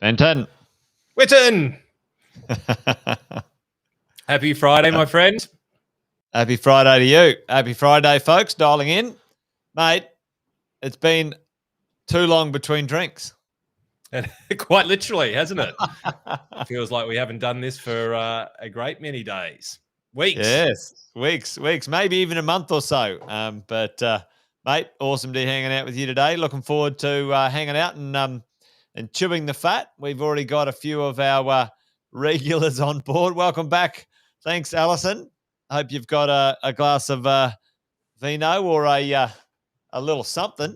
Benton. Witten! Happy Friday, my friend. Happy Friday to you. Happy Friday, folks, dialing in. Mate, it's been too long between drinks. Quite literally, hasn't it? Feels like we haven't done this for a great many days. Weeks. Yes, weeks, maybe even a month or so. But mate, awesome to be hanging out with you today. Looking forward to hanging out and chewing the fat. We've already got a few of our regulars on board. Welcome back. Thanks, Alison. Hope you've got a glass of vino or a little something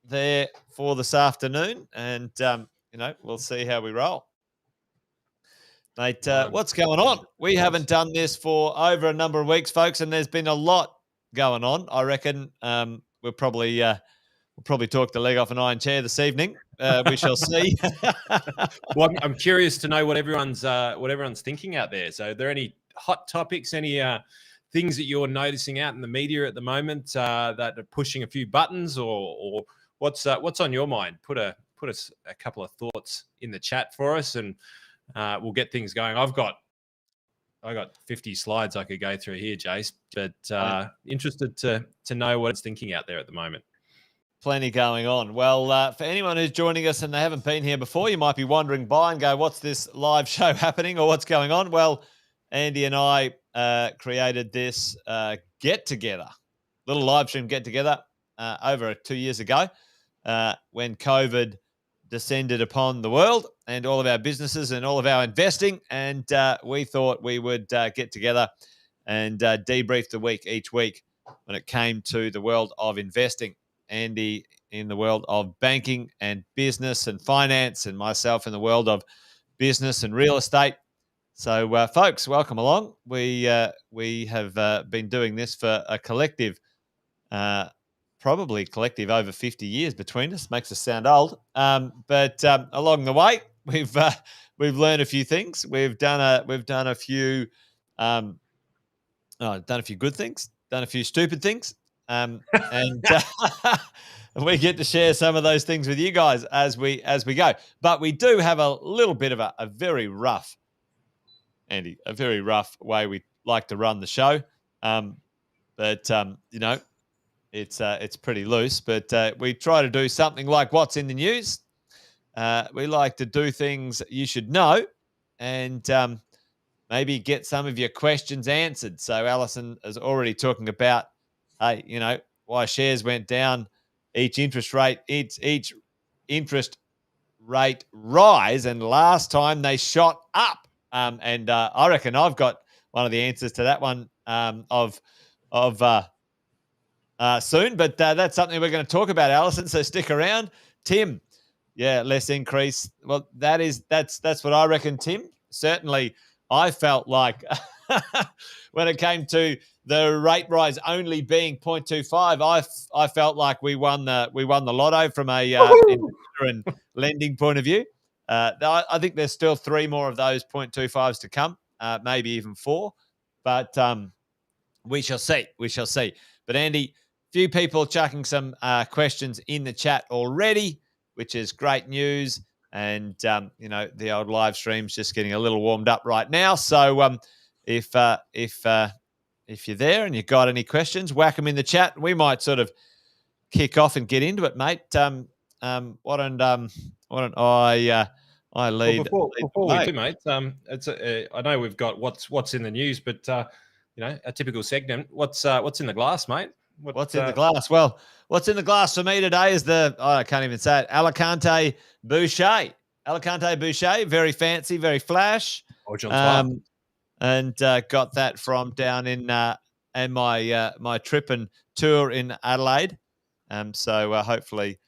there for this afternoon, and we'll see how we roll. Mate, what's going on? We haven't done this for over a number of weeks, folks, and there's been a lot going on. I reckon we'll probably talk the leg off an iron chair this evening. We shall see. Well, I'm curious to know what everyone's thinking out there. So, are there any hot topics, any things that you're noticing out in the media at the moment that are pushing a few buttons, or what's on your mind? Put us a couple of thoughts in the chat for us, and we'll get things going. I got 50 slides I could go through here, Jace, but interested to know what it's thinking out there at the moment. Plenty going on. Well, for anyone who's joining us and they haven't been here before, you might be wondering by and go, what's this live show happening or what's going on? Well, Andy and I created this get-together, little live stream get-together over 2 years ago when COVID descended upon the world and all of our businesses and all of our investing. And we thought we would get together and debrief the week each week when it came to the world of investing. Andy in the world of banking and business and finance, and myself in the world of business and real estate. So, folks, welcome along. We have been doing this for a collective, probably collective over 50 years between us. Makes us sound old, but along the way, we've learned a few things. We've done a few good things, done a few stupid things. And we get to share some of those things with you guys as we go. But we do have a little bit of a very rough, Andy, a very rough way we like to run the show. But it's pretty loose. But we try to do something like what's in the news. We like to do things you should know, and maybe get some of your questions answered. So Alison is already talking about, hey, why shares went down, each interest rate rise, and last time they shot up. And I reckon I've got one of the answers to that one soon. But that's something we're going to talk about, Alison. So stick around, Tim. Yeah, less increase. Well, that's what I reckon, Tim. Certainly, I felt like when it came to the rate rise only being 0.25, I felt like we won the lotto from a investor and lending point of view. I think there's still 3 more of those 0.25s to come, maybe even 4, but we shall see. But Andy, few people chucking some questions in the chat already, which is great news. And the old live stream's just getting a little warmed up right now. So if you're there and you've got any questions, whack them in the chat. We might sort of kick off and get into it, mate. Why don't I lead? Well, before we do, mate, I know we've got what's in the news, but a typical segment. What's in the glass, mate? What's in the glass? Well, what's in the glass for me today is I can't even say it, Alicante Boucher. Alicante Boucher, very fancy, very flash. And got that from down in and my trip and tour in Adelaide. So hopefully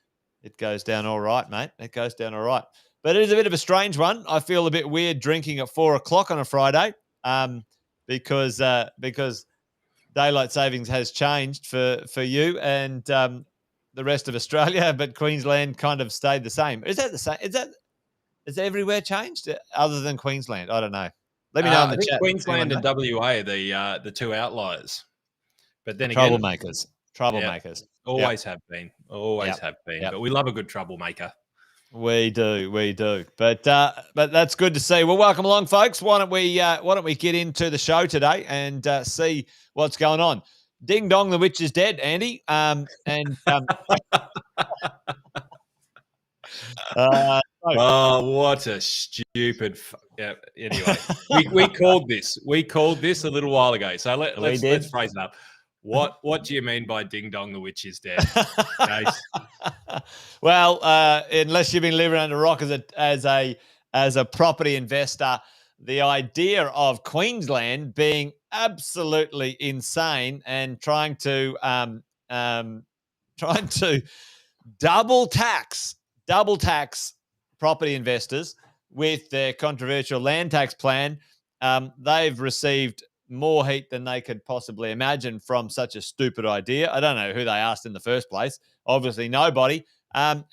it goes down all right, mate. It goes down all right. But it is a bit of a strange one. I feel a bit weird drinking at 4:00 on a Friday because daylight savings has changed for you and the rest of Australia, but Queensland kind of stayed the same. Is that the same? Is everywhere changed other than Queensland? I don't know. Let me know in the chat. Queensland and WA are the 2 outliers. But then troublemakers. Always have been. Always have been. Yep. But we love a good troublemaker. We do. But that's good to see. Well, welcome along, folks. Why don't we get into the show today and see what's going on? Ding dong, the witch is dead, Andy. Oh, what a stupid! Yeah. Anyway, we called this. We called this a little while ago. So let's phrase it up. What do you mean by ding dong, the witch is dead? Nice. Well, unless you've been living under a rock as a property investor, the idea of Queensland being absolutely insane and trying to double tax property investors with their controversial land tax plan. They've received more heat than they could possibly imagine from such a stupid idea. I don't know who they asked in the first place. Obviously, nobody. The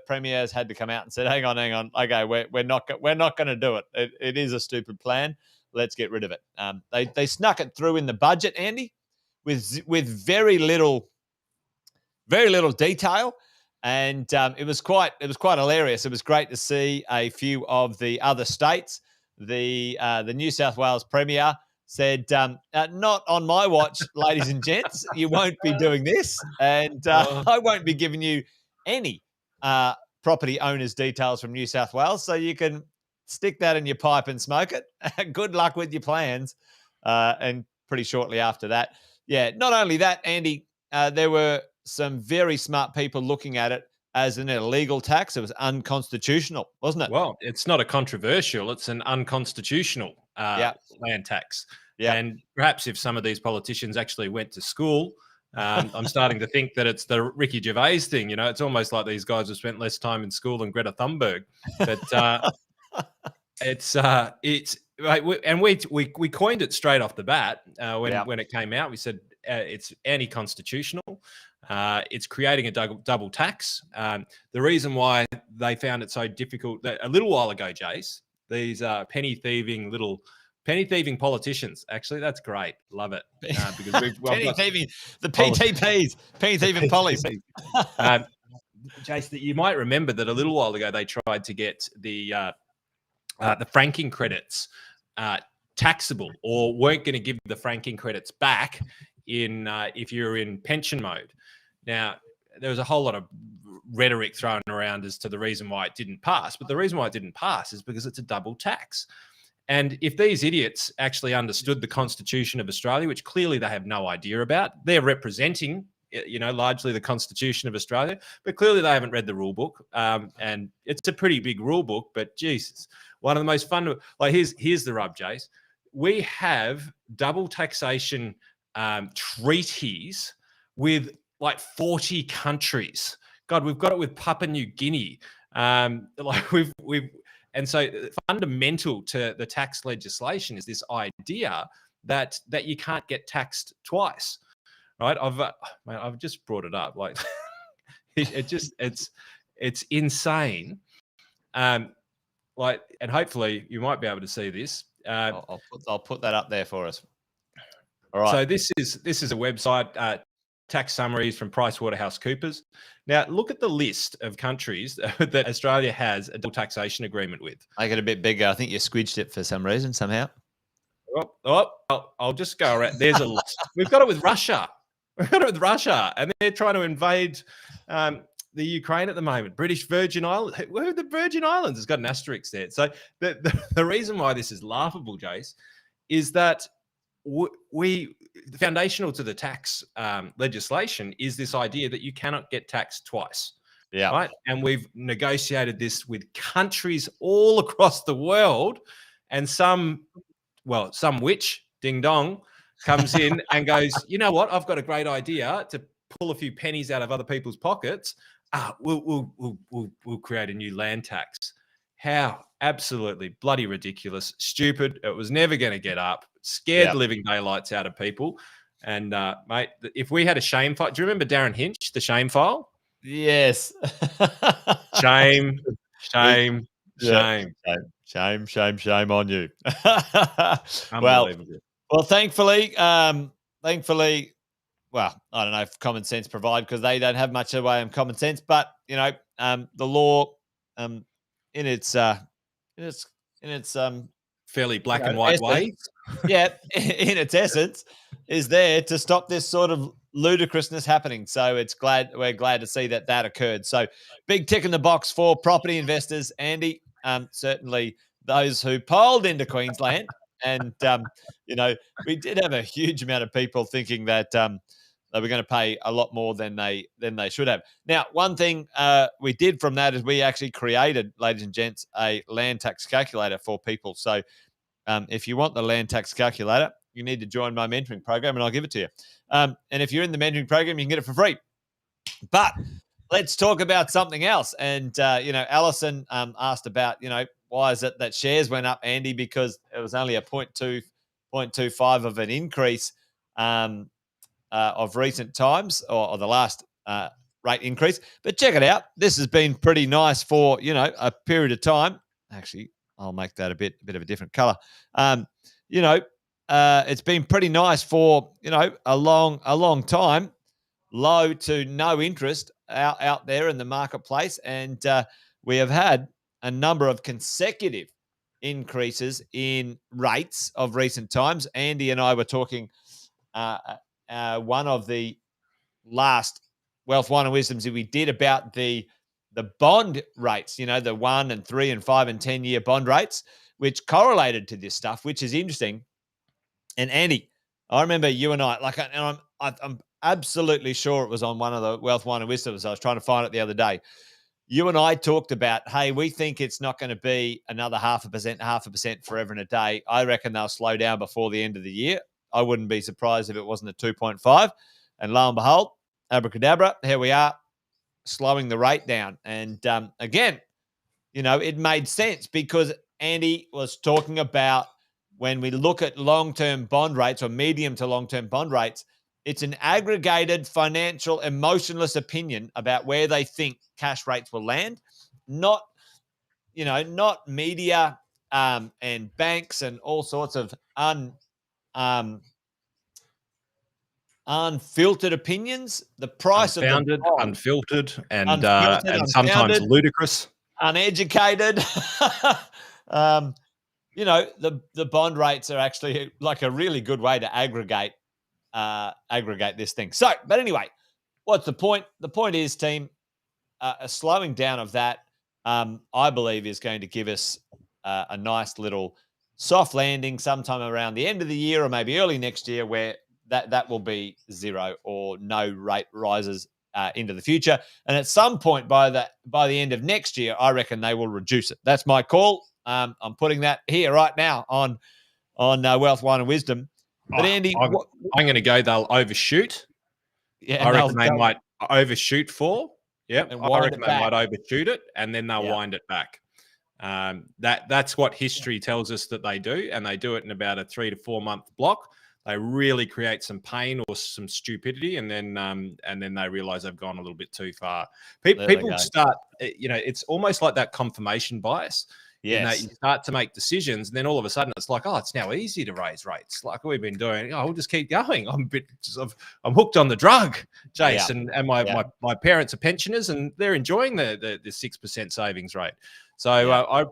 premier has had to come out and said, "Hang on. Okay, we're not going to do it. It is a stupid plan. Let's get rid of it." They snuck it through in the budget, Andy, with very little detail, and it was quite hilarious. It was great to see a few of the other states. The New South Wales Premier said, "Not on my watch, ladies and gents. You won't be doing this, and I won't be giving you any property owners' details from New South Wales, so you can stick that in your pipe and smoke it. Good luck with your plans." And pretty shortly after that, yeah. Not only that, Andy, there were some very smart people looking at it as an illegal tax. It was unconstitutional, wasn't it? Well, it's not a controversial, it's an unconstitutional land tax. Yeah. And perhaps if some of these politicians actually went to school, I'm starting to think that it's the Ricky Gervais thing. You know, it's almost like these guys have spent less time in school than Greta Thunberg. But we coined it straight off the bat when it came out. We said it's anti-constitutional. It's creating a double tax. The reason why they found it so difficult a little while ago, Jace, these penny thieving politicians. Actually, that's great. Love it. Because thieving, the PTPs, penny thieving pollies. Jace, you might remember that a little while ago they tried to get the franking credits taxable, or weren't going to give the franking credits back if you're in pension mode. Now, there was a whole lot of rhetoric thrown around as to the reason why it didn't pass. But the reason why it didn't pass is because it's a double tax. And if these idiots actually understood the Constitution of Australia, which clearly they have no idea about, they're representing, largely the Constitution of Australia, but clearly they haven't read the rule book. And it's a pretty big rule book, but Jesus, one of the most fun, here's the rub, Jace. We have double taxation treaties with 40 countries. God, we've got it with Papua New Guinea. And so fundamental to the tax legislation is this idea that you can't get taxed twice, right? I've just brought it up. It's insane. And hopefully you might be able to see this. I'll put that up there for us. All right. So this is a website. Tax summaries from PricewaterhouseCoopers. Now, look at the list of countries that Australia has a double taxation agreement with. Make it a bit bigger. I think you squidged it for some reason, somehow. I'll just go around. There's a list. We've got it with Russia. And they're trying to invade the Ukraine at the moment. British Virgin Islands. Where are the Virgin Islands? It's got an asterisk there. So the reason why this is laughable, Jace, is that foundational to the tax legislation is this idea that you cannot get taxed twice. Yeah. Right. And we've negotiated this with countries all across the world, and some witch, ding dong, comes in and goes, you know what? I've got a great idea to pull a few pennies out of other people's pockets. We'll create a new land tax. How absolutely bloody ridiculous, stupid. It was never going to get up. Scared the living daylights out of people. And mate, if we had a shame file, do you remember Darren Hinch, the shame file? Yes. Shame on you. Unbelievable. Well, thankfully, well, I don't know if common sense provide, because they don't have much of a way of common sense, but the law, in its in its in its Fairly black and white essence, way. yeah, in its essence, is there to stop this sort of ludicrousness happening. So we're glad to see that occurred. So big tick in the box for property investors, Andy. Certainly those who polled into Queensland, and we did have a huge amount of people thinking that they were going to pay a lot more than they should have. Now, one thing we did from that is we actually created, ladies and gents, a land tax calculator for people. So if you want the land tax calculator, you need to join my mentoring program, and I'll give it to you. And if you're in the mentoring program, you can get it for free. But let's talk about something else. And Alison asked about why is it that shares went up, Andy? Because it was only a 0.25 of an increase of recent times, or the last rate increase. But check it out. This has been pretty nice for a period of time. Actually, I'll make that a bit of a different color. It's been pretty nice for a long time. Low to no interest out there in the marketplace, and we have had a number of consecutive increases in rates of recent times. Andy and I were talking one of the last Wealth, Wine and Wisdoms that we did about the bond rates, the 1 and 3 and 5 and 10 year bond rates, which correlated to this stuff, which is interesting. And Andy, I remember you and I, and I'm absolutely sure it was on one of the Wealth, Wine and Wisdoms. I was trying to find it the other day. You and I talked about, hey, we think it's not going to be another 0.5% forever and a day. I reckon they'll slow down before the end of the year. I wouldn't be surprised if it wasn't a 2.5. And lo and behold, abracadabra, here we are, slowing the rate down. And again, it made sense because Andy was talking about when we look at long-term bond rates or medium to long-term bond rates, it's an aggregated financial emotionless opinion about where they think cash rates will land, not media and banks and all sorts of unfiltered opinions. The price Unfounded, of the bond, unfiltered, and sometimes unfounded, ludicrous. uneducated. The bond rates are actually like a really good way to aggregate this thing. So, but anyway, what's the point? The point is, team, a slowing down of that, I believe, is going to give us a nice little soft landing sometime around the end of the year or maybe early next year, where that will be zero or no rate rises into the future. And at some point by the end of next year, I reckon they will reduce it. That's my call. I'm putting that here right now on Wealth, Wine and Wisdom. But Andy, I'm going to go. They'll overshoot. Yeah, I reckon they might overshoot for. Yep, I reckon they might overshoot it, and then they'll wind it back. That's what history tells us that they do, and they do it in about a 3 to 4 month block. They really create some pain or some stupidity, and then they realize they've gone a little bit too far. People start, it's almost like that confirmation bias. Yes. You start to make decisions, and then all of a sudden it's like, oh, it's now easy to raise rates, like we've been doing. Oh, we'll just keep going. I'm hooked on the drug, Jason, and my parents are pensioners, and they're enjoying the 6% savings rate. So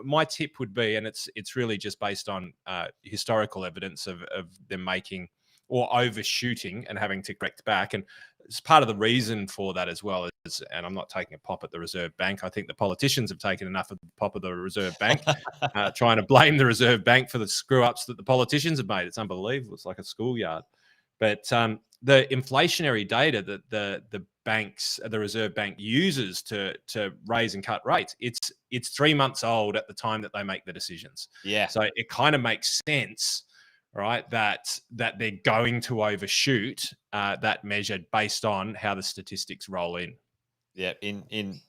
my tip would be, and it's really just based on historical evidence of them making or overshooting and having to correct back. And it's part of the reason for that as well is, and I'm not taking a pop at the Reserve Bank. I think the politicians have taken enough of the pop of the Reserve Bank, trying to blame the Reserve Bank for the screw-ups that the politicians have made. It's unbelievable. It's like a schoolyard. But the inflationary data that the banks, the Reserve Bank uses to raise and cut rates, it's 3 months old at the time that they make the decisions. Yeah. So it kind of makes sense, right, that they're going to overshoot that measure based on how the statistics roll in. Yeah, in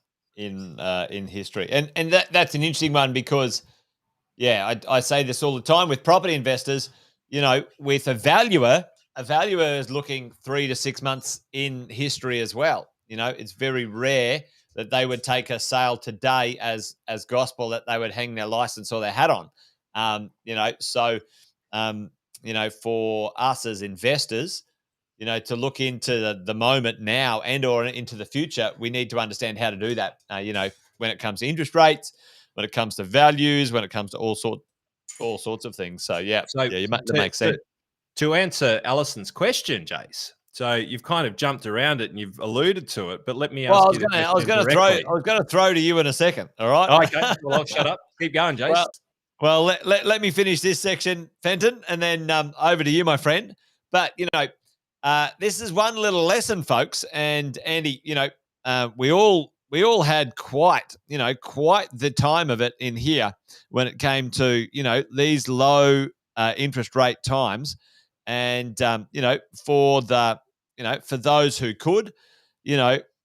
history, and that's an interesting one because, I say this all the time with property investors. With a valuer is looking 3 to 6 months in history as well. It's very rare that they would take a sale today as gospel, that they would hang their license or their hat on. For us as investors, to look into the moment now and or into the future, we need to understand how to do that. When it comes to interest rates, when it comes to values, when it comes to all sorts of things. So yeah, So that to, makes sense. to answer Alison's question, Jace. So you've kind of jumped around it and you've alluded to it, but let me Well, ask you the question directly. I was going to throw to you in a second. All right. Oh, okay. Well, I'll shut up. Keep going, Jace. Well, let me finish this section, Fenton, and then over to you, my friend. But this is one little lesson, folks. And Andy, we all had quite the time of it in here when it came to these low interest rate times, and for those who could,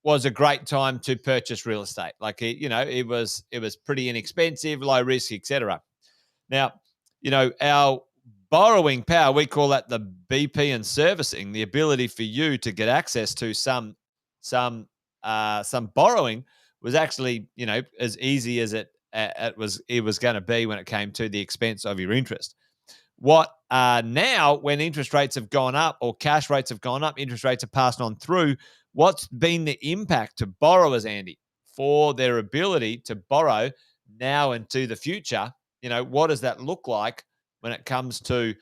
was a great time to purchase real estate. Like it was pretty inexpensive, low risk, etc. Now, our borrowing power, we call that the BP and servicing, the ability for you to get access to some borrowing was actually, as easy as it was going to be when it came to the expense of your interest. What now, when interest rates have gone up or cash rates have gone up, interest rates are passed on through. What's been the impact to borrowers, Andy, for their ability to borrow now into the future? What does that look like when it comes to,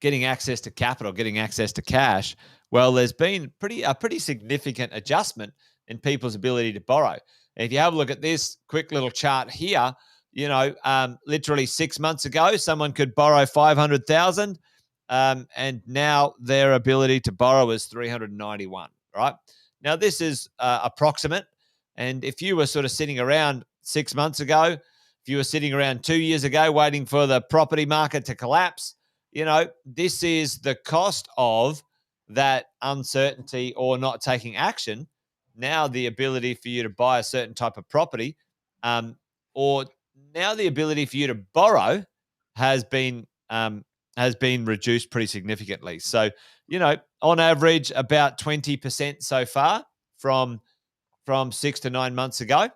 getting access to capital, getting access to cash? Well, there's been a pretty significant adjustment in people's ability to borrow. If you have a look at this quick little chart here, literally 6 months ago, someone could borrow 500,000, and now their ability to borrow is 391. Right now, this is approximate, and if you were sort of sitting around 6 months ago, if you were sitting around 2 years ago, waiting for the property market to collapse, this is the cost of that uncertainty or not taking action. Now, the ability for you to buy a certain type of property, or now the ability for you to borrow has been reduced pretty significantly. So, on average, about 20% so far from 6 to 9 months ago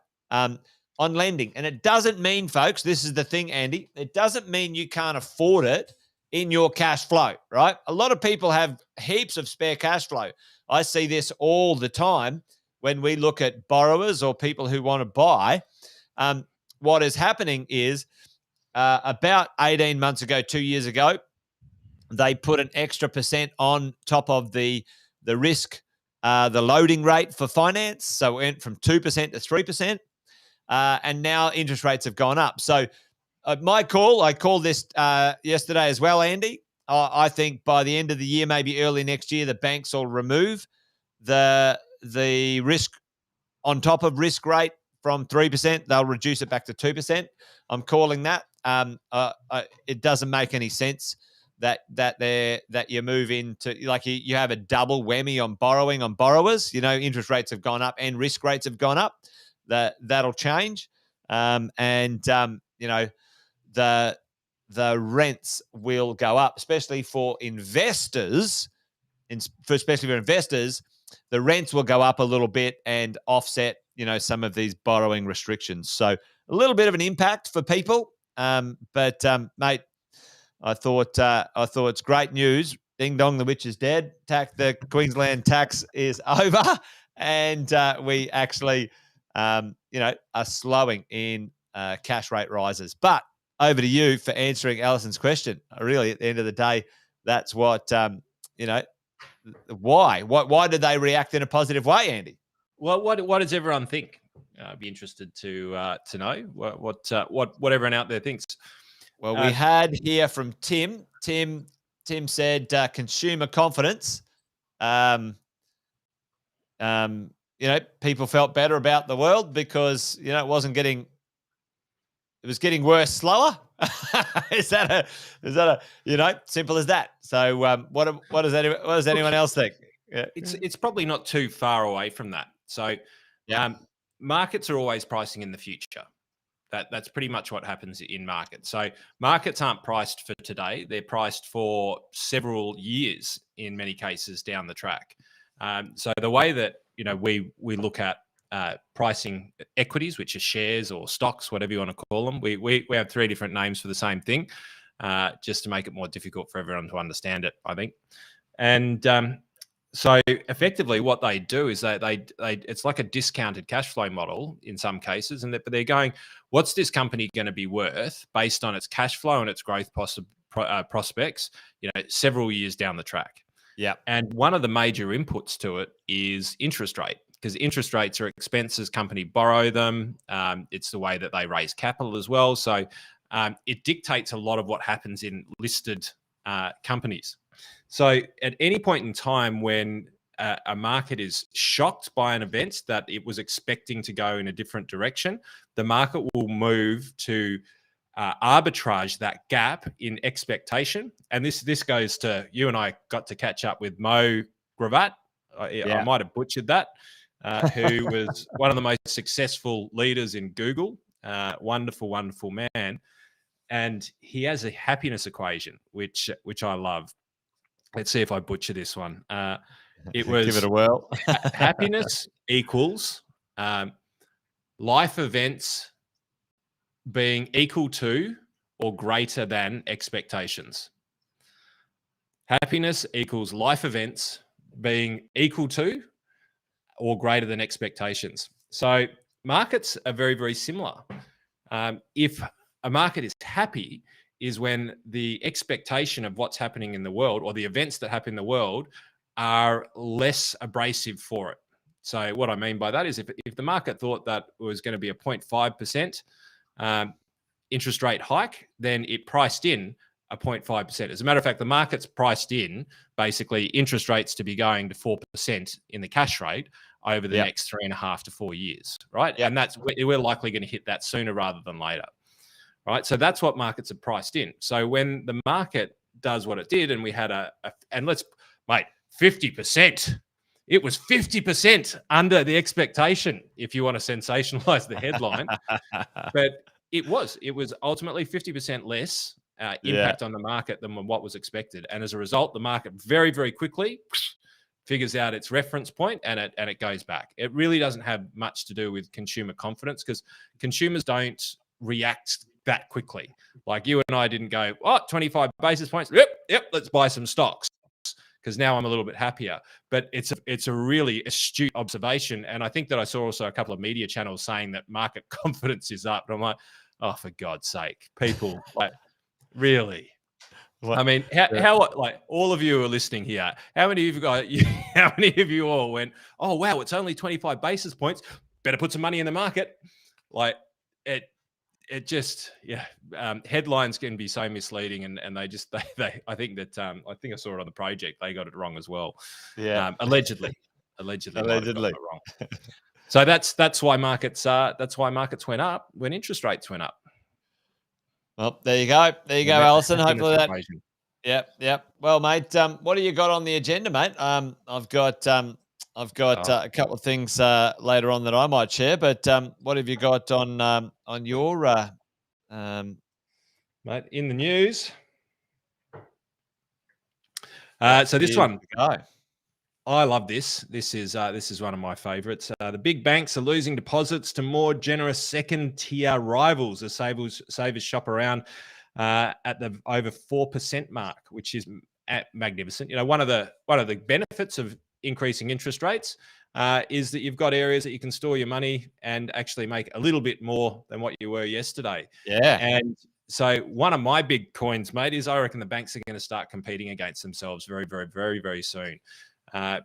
on lending. And it doesn't mean, folks, this is the thing, Andy, it doesn't mean you can't afford it in your cash flow, right? A lot of people have heaps of spare cash flow. I see this all the time when we look at borrowers or people who want to buy. What is happening is about 18 months ago, 2 years ago, they put an extra percent on top of the risk, the loading rate for finance. So it went from 2% to 3%. And now interest rates have gone up. So I called this yesterday as well, Andy. I think by the end of the year, maybe early next year, the banks will remove the risk on top of risk rate from 3%. They'll reduce it back to 2%. I'm calling that. It doesn't make any sense that you move into, like, you have a double whammy on borrowing on borrowers. Interest rates have gone up and risk rates have gone up. That'll change. The rents will go up, especially for investors. Especially for investors, the rents will go up a little bit and offset, some of these borrowing restrictions. So a little bit of an impact for people. But mate, I thought it's great news. Ding dong, the witch is dead. The Queensland tax is over, and we actually, are slowing in cash rate rises. But over to you for answering Alison's question. Really, at the end of the day, that's what Why did they react in a positive way, Andy? Well, what does everyone think? I'd be interested to know what everyone out there thinks. Well, we had here from Tim. Tim said consumer confidence. People felt better about the world because it was getting worse slower. Is that a simple as that? So what does anyone else think? Yeah. It's probably not too far away from that. So markets are always pricing in the future. That's pretty much what happens in markets. So markets aren't priced for today; they're priced for several years in many cases down the track. So the way that we look at pricing equities, which are shares or stocks, whatever you want to call them, we have three different names for the same thing. just to make it more difficult for everyone to understand it, I think. And so effectively what they do is they it's like a discounted cash flow model in some cases, but they're going, what's this company going to be worth based on its cash flow and its growth prospects, several years down the track. Yeah. And one of the major inputs to it is interest rate, because interest rates are expenses. Company borrow them. It's the way that they raise capital as well. So it dictates a lot of what happens in listed companies. So at any point in time when a market is shocked by an event that it was expecting to go in a different direction, the market will move to arbitrage that gap in expectation. And this goes to, you and I got to catch up with Mo Gravatt. I might have butchered that, who was one of the most successful leaders in Google. Wonderful, wonderful man. And he has a happiness equation, which I love. Let's see if I butcher this one. It was give it a whirl. Happiness equals life events being equal to or greater than expectations. Happiness equals life events being equal to or greater than expectations. So markets are very, very similar. If a market is happy, is when the expectation of what's happening in the world or the events that happen in the world are less abrasive for it. So what I mean by that is if the market thought that it was going to be a 0.5% interest rate hike, then it priced in a 0.5%. As a matter of fact, the market's priced in basically interest rates to be going to 4% in the cash rate over the next 3.5 to 4 years, right? And we're likely going to hit that sooner rather than later. Right. So that's what markets are priced in. So when the market does what it did, and we had and let's, mate, 50%, it was 50% under the expectation, if you want to sensationalize the headline. But it was ultimately 50% less impact on the market than what was expected. And as a result, the market very, very quickly figures out its reference point and it goes back. It really doesn't have much to do with consumer confidence, because consumers don't react that quickly. Like you and I didn't go, 25 basis points. Yep, let's buy some stocks because now I'm a little bit happier. But it's a really astute observation. And I think that I saw also a couple of media channels saying that market confidence is up. And I'm like, oh, for God's sake, people, like, really? What? I mean, how like all of you who are listening here, how many of you all went, oh, wow, it's only 25 basis points. Better put some money in the market. Like it just, headlines can be so misleading, and they I think I saw it on the project. They got it wrong as well. Yeah. Allegedly. Might have gotten it wrong. So that's why markets went up when interest rates went up. Well, there you go, Alison. Hopefully that. Yep. Well, mate, what do you got on the agenda, mate? I've got a couple of things later on that I might share, but what have you got on your mate, in the news? So this one, I love this. This is one of my favorites. The big banks are losing deposits to more generous second-tier rivals as savers shop around at the over 4% mark, which is magnificent. One of the benefits of increasing interest rates is that you've got areas that you can store your money and actually make a little bit more than what you were yesterday. Yeah. And so one of my big coins, mate, is I reckon the banks are going to start competing against themselves very, very, very, very soon.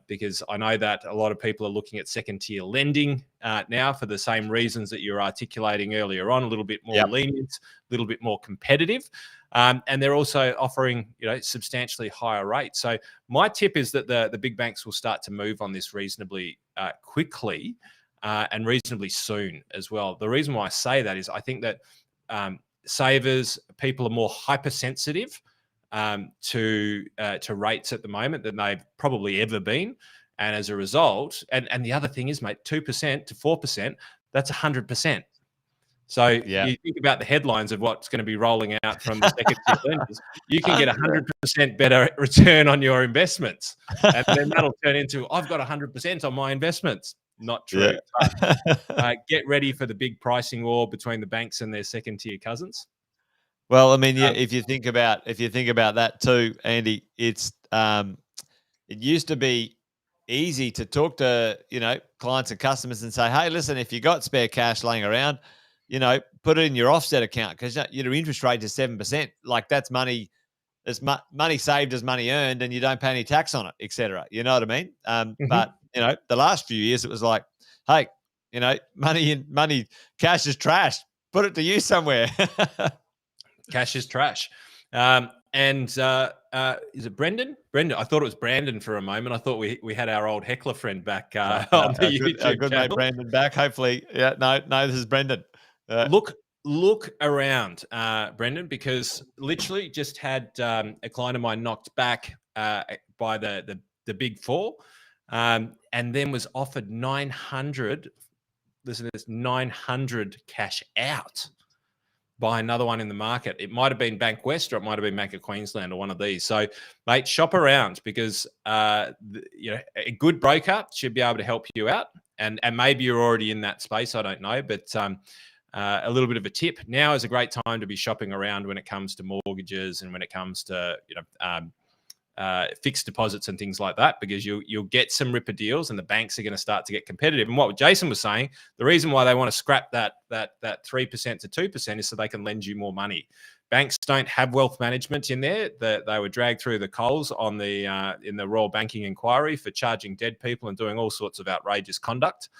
Because I know that a lot of people are looking at second-tier lending now for the same reasons that you're articulating earlier on, a little bit more lenient, a little bit more competitive. And they're also offering, substantially higher rates. So my tip is that the big banks will start to move on this reasonably quickly and reasonably soon as well. The reason why I say that is I think that savers, people are more hypersensitive to rates at the moment than they've probably ever been. And as a result, and the other thing is, mate, 2% to 4%, that's 100%. So you think about the headlines of what's going to be rolling out from the second-tier lenders. You can get 100% better return on your investments. And then that'll turn into, I've got 100% on my investments. Not true. Yeah. Get ready for the big pricing war between the banks and their second-tier cousins. Well, I mean, yeah, if you think about that too, Andy, it's it used to be easy to talk to, clients and customers and say, hey, listen, if you got spare cash laying around, put it in your offset account because your interest rate is 7%. Like that's money. There's money saved as money earned, and you don't pay any tax on it, etc. You know what I mean? But the last few years, it was like, hey, money, cash is trash. Put it to use somewhere. Cash is trash. And is it Brendan? Brendan. I thought it was Brandon for a moment. I thought we had our old heckler friend back on the YouTube our good channel. mate Brandon back. Hopefully, yeah. No, this is Brendan. Look around, Brendan, because literally just had a client of mine knocked back by the big four, and then was offered 900. Listen to this, 900 cash out by another one in the market. It might have been Bank West or it might have been Bank of Queensland or one of these. So, mate, shop around because a good broker should be able to help you out. And maybe you're already in that space. I don't know, but a little bit of a tip. Now is a great time to be shopping around when it comes to mortgages and when it comes to fixed deposits and things like that, because you'll get some ripper deals and the banks are going to start to get competitive. And what Jason was saying, the reason why they want to scrap that 3% to 2% is so they can lend you more money. Banks don't have wealth management in there. They were dragged through the coals on in the Royal Banking Inquiry for charging dead people and doing all sorts of outrageous conduct.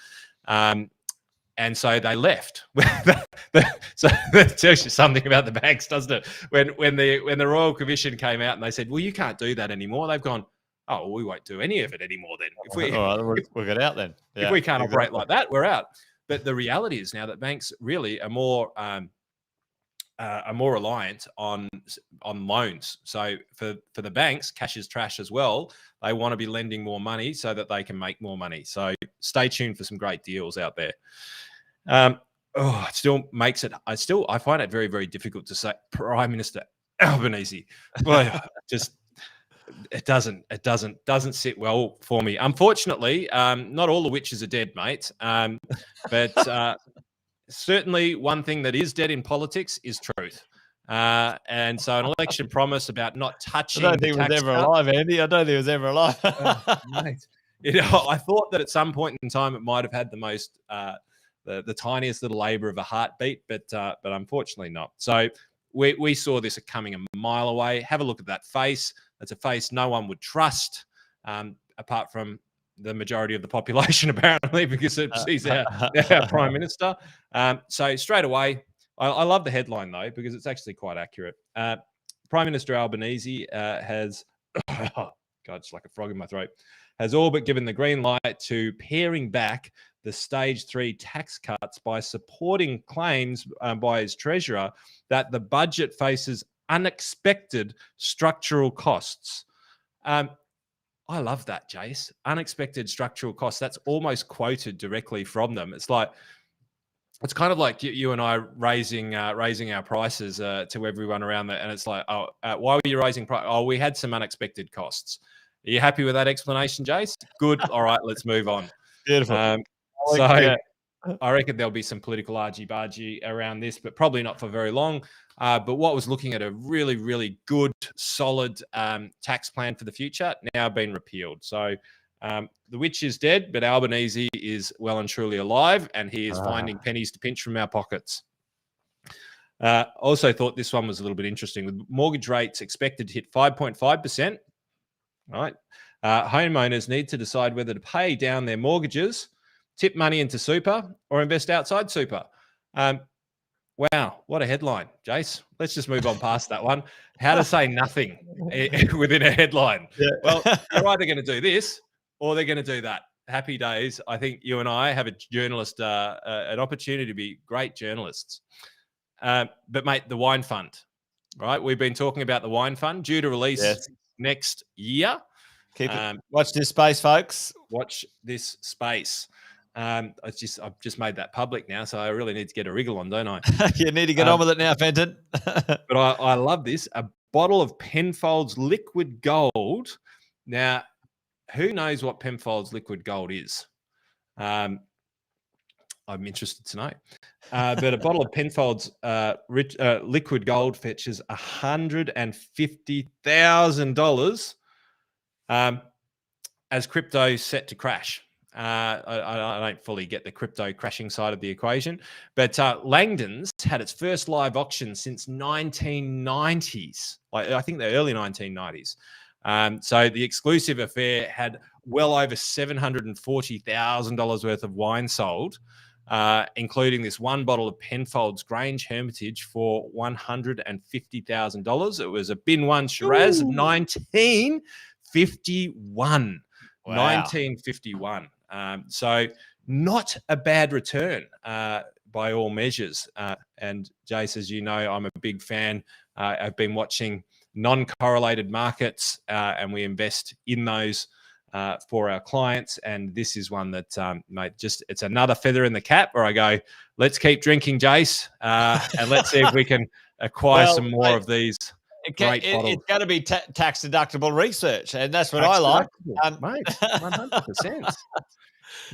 And so they left. So that tells you something about the banks, doesn't it? When the Royal Commission came out and they said, well, you can't do that anymore, they've gone, oh, well, we won't do any of it anymore then. We'll get out then. Yeah, if we can't operate like that, we're out. But the reality is now that banks really are more reliant on loans. So for the banks, cash is trash as well. They want to be lending more money so that they can make more money. So stay tuned for some great deals out there. It still makes it. I find it very, very difficult to say Prime Minister Albanese. Well, just it doesn't sit well for me. Unfortunately, not all the witches are dead, mate. But certainly one thing that is dead in politics is truth. And so an election promise about not touching. I don't think it was ever alive, Andy. I don't think it was ever alive. Mate. I thought that at some point in time it might have had the most, the tiniest little labour of a heartbeat, but unfortunately not. So we saw this coming a mile away. Have a look at that face. That's a face no one would trust, apart from the majority of the population, apparently, because she's our Prime Minister. So straight away, I love the headline, though, because it's actually quite accurate. Prime Minister Albanese has, God, it's like a frog in my throat, has all but given the green light to paring back the stage 3 tax cuts by supporting claims by his treasurer that the budget faces unexpected structural costs. I love that, Jace. Unexpected structural costs. That's almost quoted directly from them. It's kind of like you and I raising our prices to everyone around that, and it's like, why were you raising price? Oh, we had some unexpected costs. Are you happy with that explanation, Jace? Good. All right, let's move on. Beautiful. I reckon there'll be some political argy-bargy around this, but probably not for very long. But what was looking at a really, really good, solid tax plan for the future now been repealed. So the witch is dead, but Albanese is well and truly alive, and he is finding pennies to pinch from our pockets. Also thought this one was a little bit interesting. With mortgage rates expected to hit 5.5%, right? Homeowners need to decide whether to pay down their mortgages, tip money into super, or invest outside super. Wow, what a headline, Jace. Let's just move on past that one. How to say nothing within a headline. Yeah. Well, they're either going to do this or they're going to do that. Happy days. I think you and I have an opportunity to be great journalists. But, mate, the wine fund, right? We've been talking about the wine fund due to release next year. Watch this space, folks. Watch this space. I've just made that public now, so I really need to get a wriggle on, don't I? You need to get on with it now, Fenton. But I love this. A bottle of Penfolds liquid gold. Now, who knows what Penfolds liquid gold is? I'm interested to know. But a bottle of Penfolds liquid gold fetches $150,000 as crypto set to crash. I don't fully get the crypto crashing side of the equation, but Langdon's had its first live auction since 1990s. I think the early 1990s. So the exclusive affair had well over $740,000 worth of wine sold, including this one bottle of Penfolds Grange Hermitage for $150,000. It was a bin one Shiraz of 1951. Wow. 1951. So not a bad return by all measures. And Jace, as you know, I'm a big fan. I've been watching non-correlated markets and we invest in those for our clients. And this is one that, mate, it's another feather in the cap where I go, let's keep drinking, Jace, and let's see if we can acquire some more of these. It's got to be tax deductible research, and that's what I like, mate. 100%.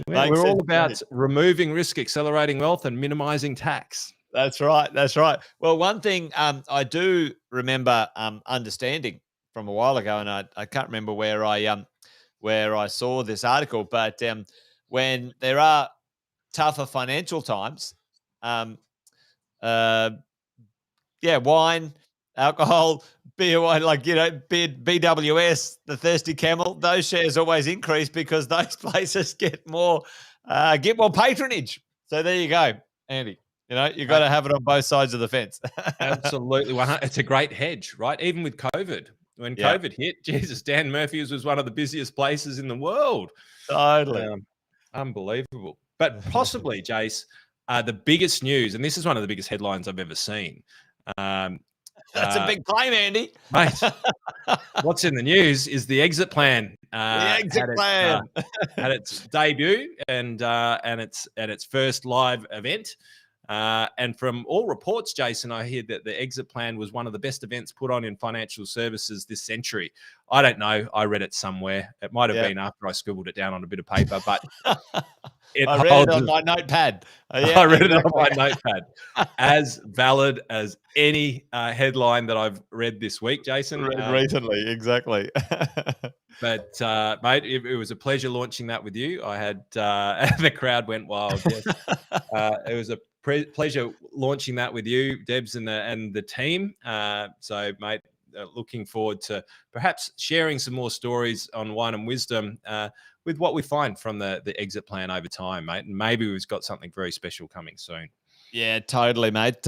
We're all about removing risk, accelerating wealth, and minimizing tax. That's right. That's right. Well, one thing I do remember understanding from a while ago, and I can't remember where I saw this article, but when there are tougher financial times, wine, alcohol, beer, wine, BWS, the Thirsty Camel, those shares always increase because those places get more patronage. So there you go, Andy. You've got to have it on both sides of the fence. Absolutely. It's a great hedge, right? Even with COVID. When COVID hit, Jesus, Dan Murphy's was one of the busiest places in the world. Totally. Unbelievable. But possibly, Jace, the biggest news, and this is one of the biggest headlines I've ever seen. That's a big claim, Andy. Mate, what's in the news is the exit plan. The exit plan had its debut and its first live event. And from all reports, Jason, I hear that the exit plan was one of the best events put on in financial services this century. I don't know. I read it somewhere. It might have been after I scribbled it down on a bit of paper, but I read it on my notepad. I read it on my notepad. As valid as any headline that I've read this week, Jason. Recently, exactly. But, mate, it was a pleasure launching that with you. I had the crowd went wild. Yes. It was a pleasure launching that with you, Debs, and the team. So, mate, looking forward to perhaps sharing some more stories on wine and wisdom with what we find from the exit plan over time, mate. And maybe we've got something very special coming soon. Yeah, totally, mate.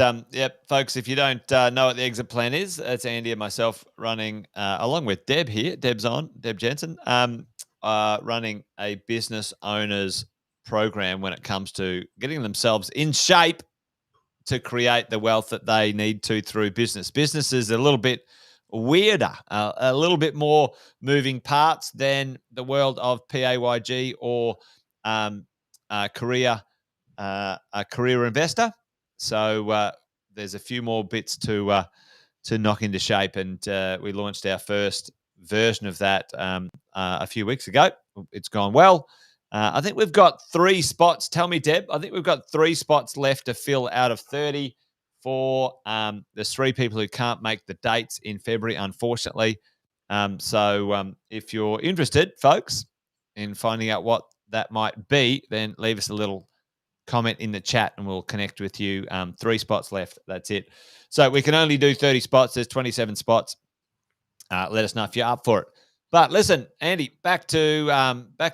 Folks, if you don't know what the exit plan is, it's Andy and myself running, along with Deb here. Deb Jensen, running a business owners program when it comes to getting themselves in shape to create the wealth that they need to through business. Business is a little bit weirder, a little bit more moving parts than the world of PAYG or a career investor. So there's a few more bits to knock into shape, and we launched our first version of that a few weeks ago. It's gone well. I think we've got 3 spots. Tell me, Deb. I think we've got 3 spots left to fill out of 30 for there's 3 people who can't make the dates in February, unfortunately. So if you're interested, folks, in finding out what that might be, then leave us a little comment in the chat and we'll connect with you. 3 spots left. That's it. So we can only do 30 spots. There's 27 spots. Let us know if you're up for it. But listen, Andy, back to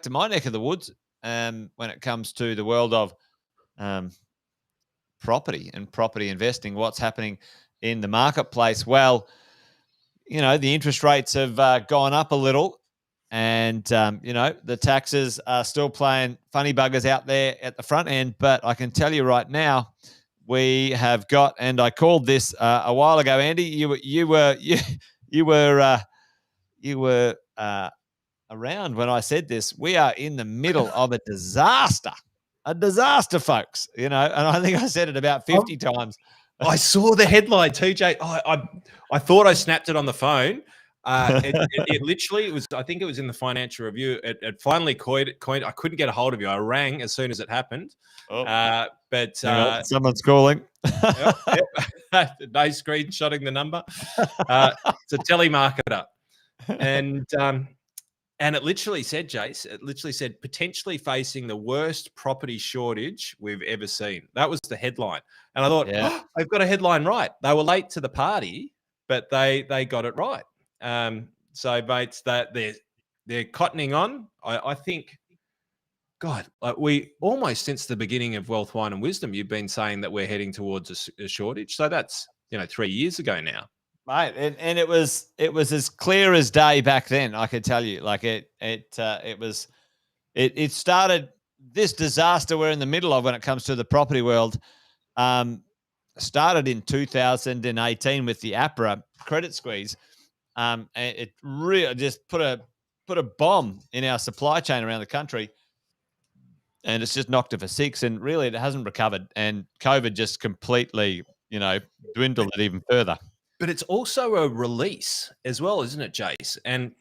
my neck of the woods when it comes to the world of property and property investing. What's happening in the marketplace? Well, the interest rates have gone up a little, and the taxes are still playing funny buggers out there at the front end. But I can tell you right now, we have got, and I called this a while ago, Andy. You were around when I said this. We are in the middle of a disaster, folks. And I think I said it about 50 times. I saw the headline too, Jay. I thought I snapped it on the phone. It literally, it was, I think it was in the Financial Review. It finally coined. I couldn't get a hold of you. I rang as soon as it happened. Oh, But hang on, someone's calling. yep. No screenshotting the number. It's a telemarketer. And it literally said, Jace, it literally said, potentially facing the worst property shortage we've ever seen. That was the headline. And I thought, Yeah. oh, they've got a headline right. They were late to the party, but they got it right. So, mates, that they're cottoning on. I think, God, like we almost since the beginning of Wealth, Wine and Wisdom, you've been saying that we're heading towards a shortage. So that's 3 years ago now. Mate, and it was as clear as day back then. I could tell you, like it started, this disaster we're in the middle of when it comes to the property world. Started in 2018 with the APRA credit squeeze. And it really just put a bomb in our supply chain around the country, and it's just knocked it for six. And really, it hasn't recovered. And COVID just completely, dwindled it even further. But it's also a release as well, isn't it, Jace? And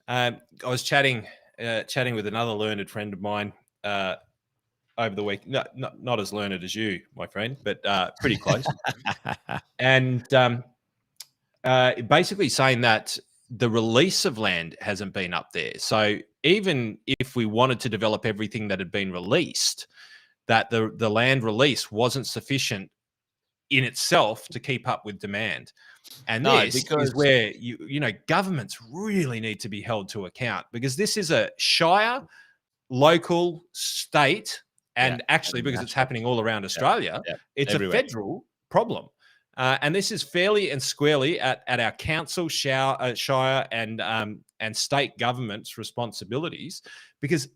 I was chatting with another learned friend of mine over the week. Not as learned as you, my friend, but pretty close. And basically saying that the release of land hasn't been up there. So even if we wanted to develop everything that had been released, that the land release wasn't sufficient in itself to keep up with demand. And this is where governments really need to be held to account, because this is a shire, local, state, and actually because it's happening all around Australia, it's everywhere. A federal problem. And this is fairly and squarely at our council, shire, and state governments' responsibilities. Because,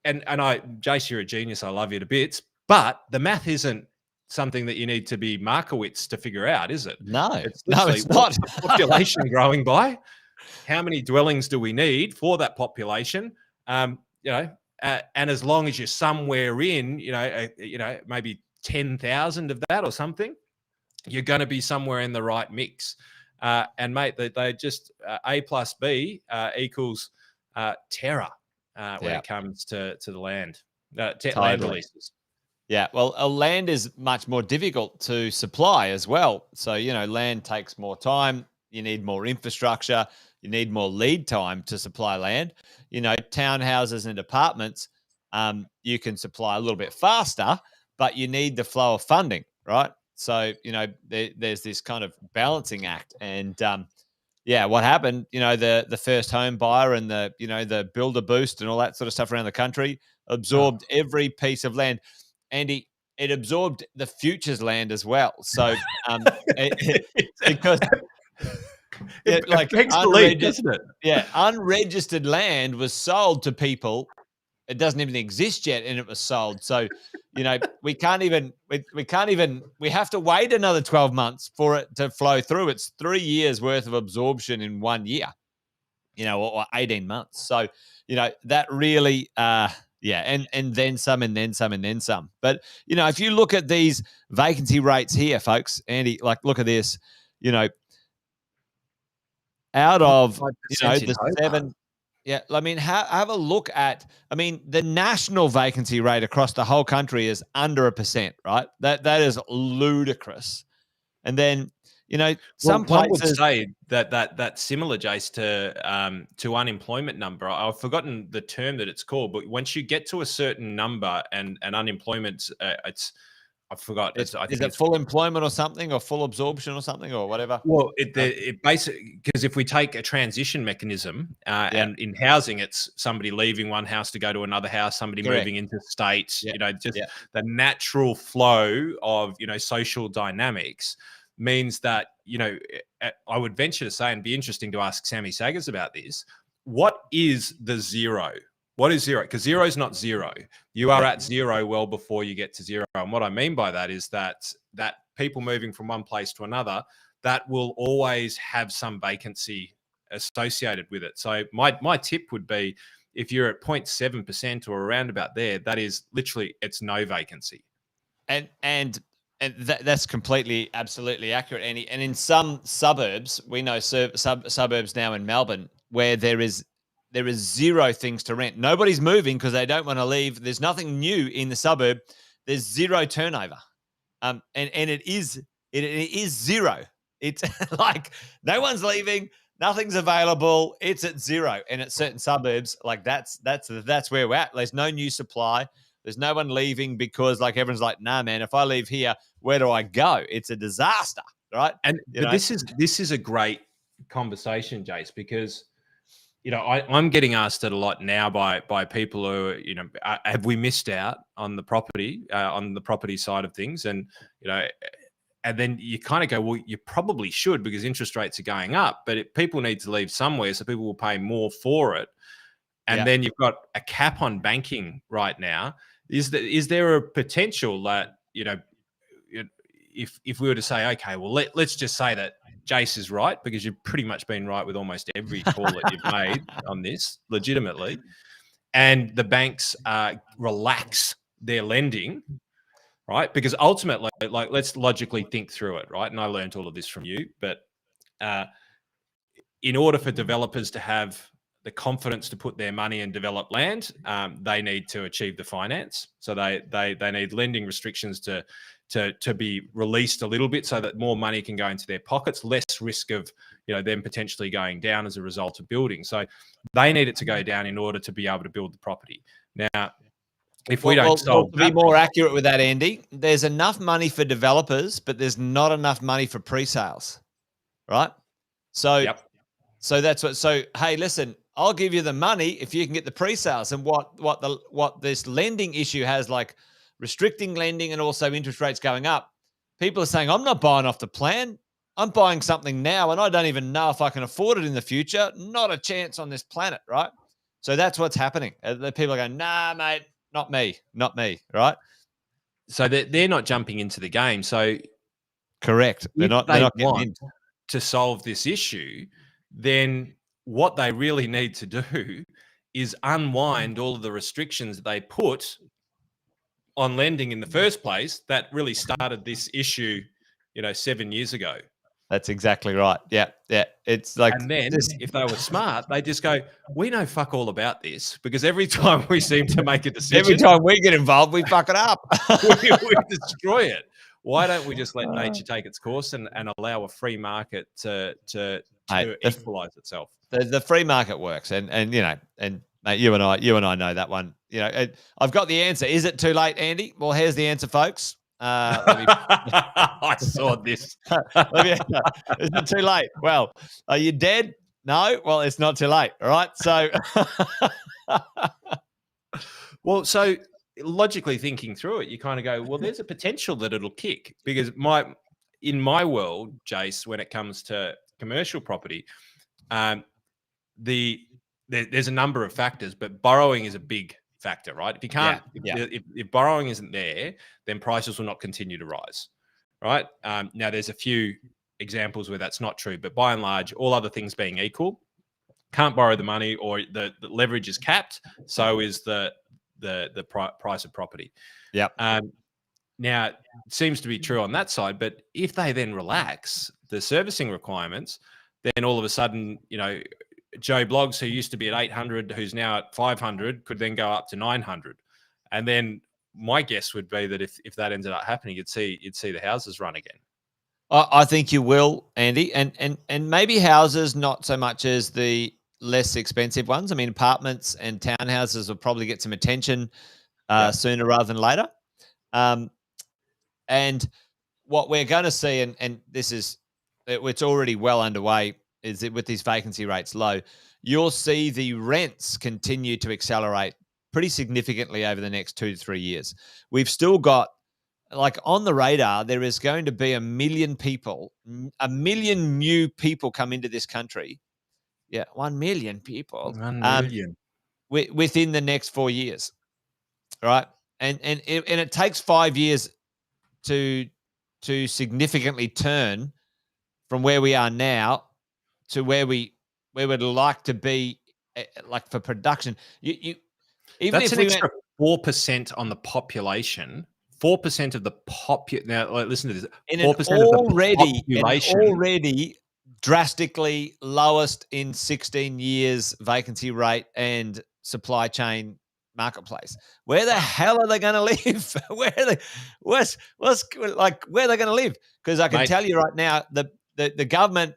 Jace, you're a genius. I love you to bits. But the math isn't something that you need to be Markowitz to figure out, is it? No, it's not. What's the population growing by? How many dwellings do we need for that population? And as long as you're somewhere in, maybe 10,000 of that or something, you're going to be somewhere in the right mix. And mate, they just A plus B equals terror when it comes to the land, land releases. Yeah, well, a land is much more difficult to supply as well. So, land takes more time. You need more infrastructure. You need more lead time to supply land. Townhouses and apartments, you can supply a little bit faster, but you need the flow of funding, right? So, there's this kind of balancing act. And, what happened, the first home buyer and the builder boost and all that sort of stuff around the country absorbed every piece of land. Andy, it absorbed the futures land as well. So, because unregistered land was sold to people. It doesn't even exist yet, and it was sold. So, we have to wait another 12 months for it to flow through. It's 3 years worth of absorption in 1 year, or 18 months. So, that really, and then some, and then some, and then some. But, if you look at these vacancy rates here, folks, Andy, like, look at this, out of, the 7. Yeah, I mean, have a look at, the national vacancy rate across the whole country is under 1%, right? That is ludicrous. And then, some places would say that similar, Jace, to unemployment number. I've forgotten the term that it's called, but once you get to a certain number and unemployment, I forgot. Is it full employment or something, or full absorption or something, or whatever? Well, it basically, because if we take a transition mechanism, and in housing, it's somebody leaving one house to go to another house, somebody moving into states, the natural flow of, social dynamics means that, I would venture to say, and be interesting to ask Sammy Saggers about this, what is the zero? What is zero? Because zero is not zero. You are at zero well before you get to zero. And what I mean by that is that people moving from one place to another, that will always have some vacancy associated with it. So my tip would be, if you're at 0.7% or around about there, that is literally, it's no vacancy. And And that's completely, absolutely accurate, Andy. And in some suburbs, we know suburbs now in Melbourne where there is zero things to rent. Nobody's moving because they don't want to leave. There's nothing new in the suburb. There's zero turnover, and it is zero. It's like no one's leaving. Nothing's available. It's at zero, and at certain suburbs, like that's where we're at. There's no new supply. There's no one leaving because like everyone's like, nah, man, if I leave here, where do I go? It's a disaster, right? And this is a great conversation, Jace, because I'm getting asked it a lot now by people who have we missed out on the property side of things, and and then you kind of go, well, you probably should because interest rates are going up, but people need to leave somewhere, so people will pay more for it. And then you've got a cap on banking right now. Is there a potential that if we were to say, okay, well let's just say that Jace is right, because you've pretty much been right with almost every call that you've made on this, legitimately, and the banks relax their lending, right? Because ultimately, like, let's logically think through it, right? And I learned all of this from you, but in order for developers to have the confidence to put their money and develop land, they need to achieve the finance. So they need lending restrictions to be released a little bit so that more money can go into their pockets, less risk of them potentially going down as a result of building. So they need it to go down in order to be able to build the property. Now, if we don't solve to be more accurate with that, Andy, there's enough money for developers, but there's not enough money for pre-sales, right? So, so that's what. So, hey, listen, I'll give you the money if you can get the pre-sales. And what this lending issue has, like restricting lending and also interest rates going up, people are saying, I'm not buying off the plan. I'm buying something now, and I don't even know if I can afford it in the future. Not a chance on this planet, right? So that's what's happening. The people are going, nah, mate, not me, right? So they're not jumping into the game. So correct. They're not getting in. To solve this issue, then what they really need to do is unwind all of the restrictions they put on lending in the first place that really started this issue, 7 years ago. That's exactly right. Yeah. It's like, and then if they were smart, they just go, we know fuck all about this, because every time we seem to make a decision, every time we get involved, we fuck it up. we destroy it. Why don't we just let nature take its course and allow a free market to equalize itself? The free market works, and mate, you and I know that one. I've got the answer. Is it too late, Andy? Well, here's the answer, folks. I saw this. Is it too late? Well, are you dead? No. Well, it's not too late. All right. So, so logically thinking through it, you kind of go, well, there's a potential that it'll kick, because in my world, Jace, when it comes to commercial property, there's a number of factors, but borrowing is a big factor, right? If you can't, if borrowing isn't there, then prices will not continue to rise, right? Now, there's a few examples where that's not true, but by and large, all other things being equal, can't borrow the money, or the leverage is capped, so is the price of property. Now, it seems to be true on that side, but if they then relax the servicing requirements, then all of a sudden, Joe Bloggs, who used to be at 800, who's now at 500, could then go up to 900. And then my guess would be that if that ended up happening, you'd see the houses run again. I think you will, Andy, and maybe houses not so much as the less expensive ones. I mean, apartments and townhouses will probably get some attention sooner rather than later. And what we're going to see, and this is, it's already well underway, is that with these vacancy rates low, you'll see the rents continue to accelerate pretty significantly over the next 2 to 3 years. We've still got, like, on the radar, there is going to be 1 million people, 1 million new people come into this country. Yeah, 1 million people. 1 million. Within the next 4 years, right? And it takes 5 years to significantly turn from where we are now to where we'd like to be, like, for production. Even that's if an extra 4% on the population 4% of the now listen to this. In 4% of the population. already drastically lowest in 16 years vacancy rate and supply chain marketplace. Where the hell are they going to live? Where are they? What's like? Where are they going to live? Because I can Mate. tell you right now, the government,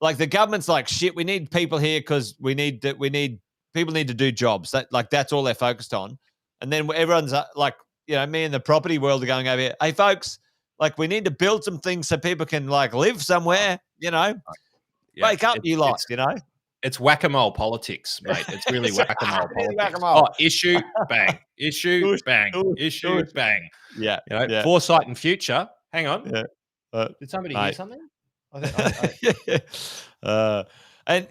like the government's like shit. We need people here because we need people need to do jobs. That's all they're focused on. And then everyone's like, me and the property world are going over here. Hey, folks. Like, we need to build some things so people can, like, live somewhere, Yeah, Wake up, you lot, It's whack-a-mole politics, mate. It's really whack-a-mole politics. whack-a-mole. Issue, bang. Issue, Tush, bang. tush, Issue, tush. bang. Yeah, Foresight and future. Hang on. yeah. Did somebody hear Mate. something? And,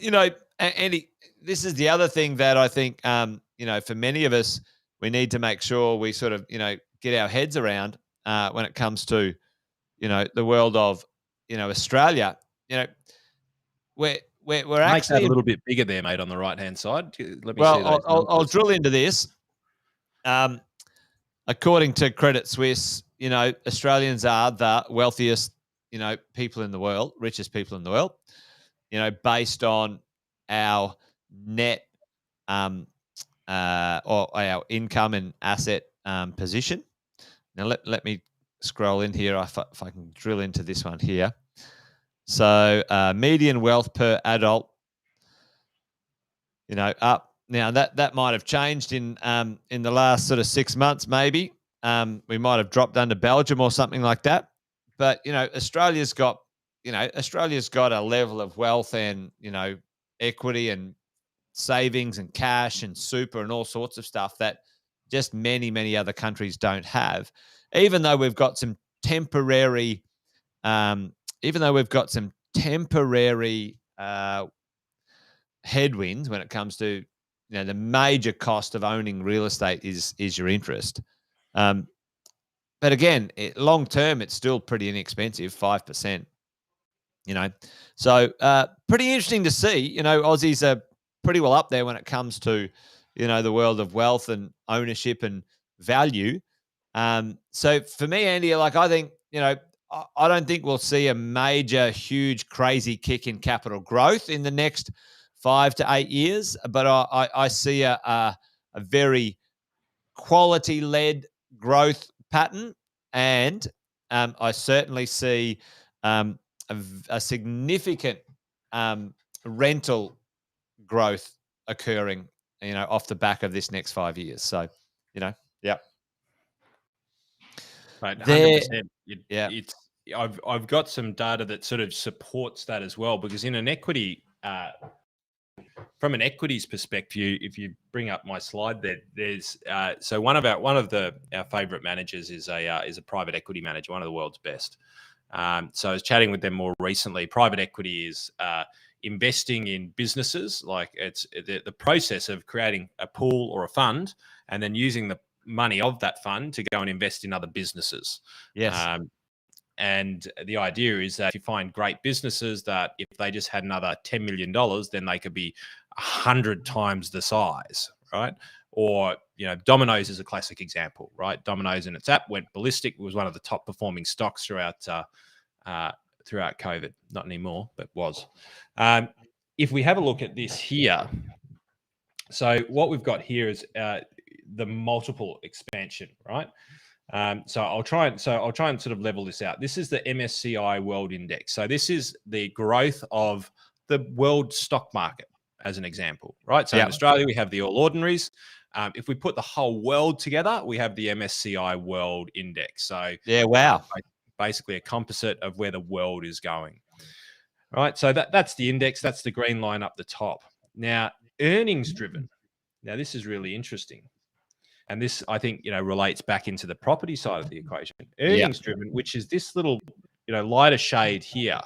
Andy, this is the other thing that I think, for many of us, we need to make sure we sort of, get our heads around when it comes to, the world of, Australia. We're Make actually that a little bit bigger there, mate, on the right-hand side. Let me see well. those I'll numbers. drill into this. According to Credit Suisse, Australians are the wealthiest, people in the world, richest people in the world. Based on our net or our income and asset position. Now let me scroll in here if I can drill into this one here. So median wealth per adult, up now. That might have changed in the last sort of 6 months. Maybe we might have dropped under Belgium or something like that. But Australia's got a level of wealth and equity and savings and cash and super and all sorts of stuff that just many other countries don't have. Even though we've got some temporary headwinds when it comes to the major cost of owning real estate is your interest. But again, long term, it's still pretty inexpensive, 5%. So pretty interesting to see. Aussies are pretty well up there when it comes to the world of wealth and ownership and value. So for me, Andy, I think I don't think we'll see a major, huge, crazy kick in capital growth in the next 5 to 8 years, but I see a very quality-led growth pattern, and I certainly see a significant rental growth occurring, off the back of this next 5 years. So, yeah. Right, 100%. Yeah. I've got some data that sort of supports that as well, because in an equity, from an equities perspective, if you bring up my slide there, there's so one of our favorite managers is a private equity manager, one of the world's best. So I was chatting with them more recently. Private equity is investing in businesses. Like it's the process of creating a pool or a fund and then using the money of that fund to go and invest in other businesses. Yes. And the idea is that if you find great businesses that if they just had another $10 million, then they could be 100 times the size, right? Or, Domino's is a classic example, right? Domino's in its app went ballistic. It was one of the top performing stocks throughout COVID. Not anymore, but was. If we have a look at this here, so what we've got here is the multiple expansion, right? So I'll try and sort of level this out. This is the MSCI World Index. So this is the growth of the world stock market, as an example, right? So in Australia, we have the All Ordinaries. If we put the whole world together, we have the MSCI World Index. So wow. Basically a composite of where the world is going, right? So that's the index. That's the green line up the top. Now, earnings driven. Now, this is really interesting. And this, I think, relates back into the property side of the equation. Earnings driven, which is this little, lighter shade here,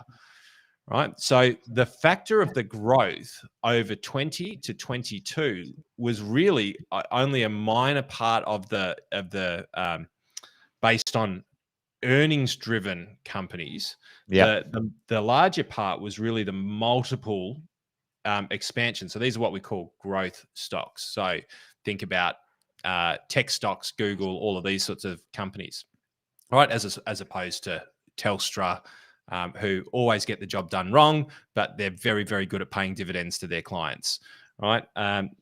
right? So the factor of the growth over 20 to 22 was really only a minor part of the based on earnings driven companies. The larger part was really the multiple expansion. So these are what we call growth stocks. So think about tech stocks, Google, all of these sorts of companies. right? As opposed to Telstra, who always get the job done wrong, but they're very, very good at paying dividends to their clients, right?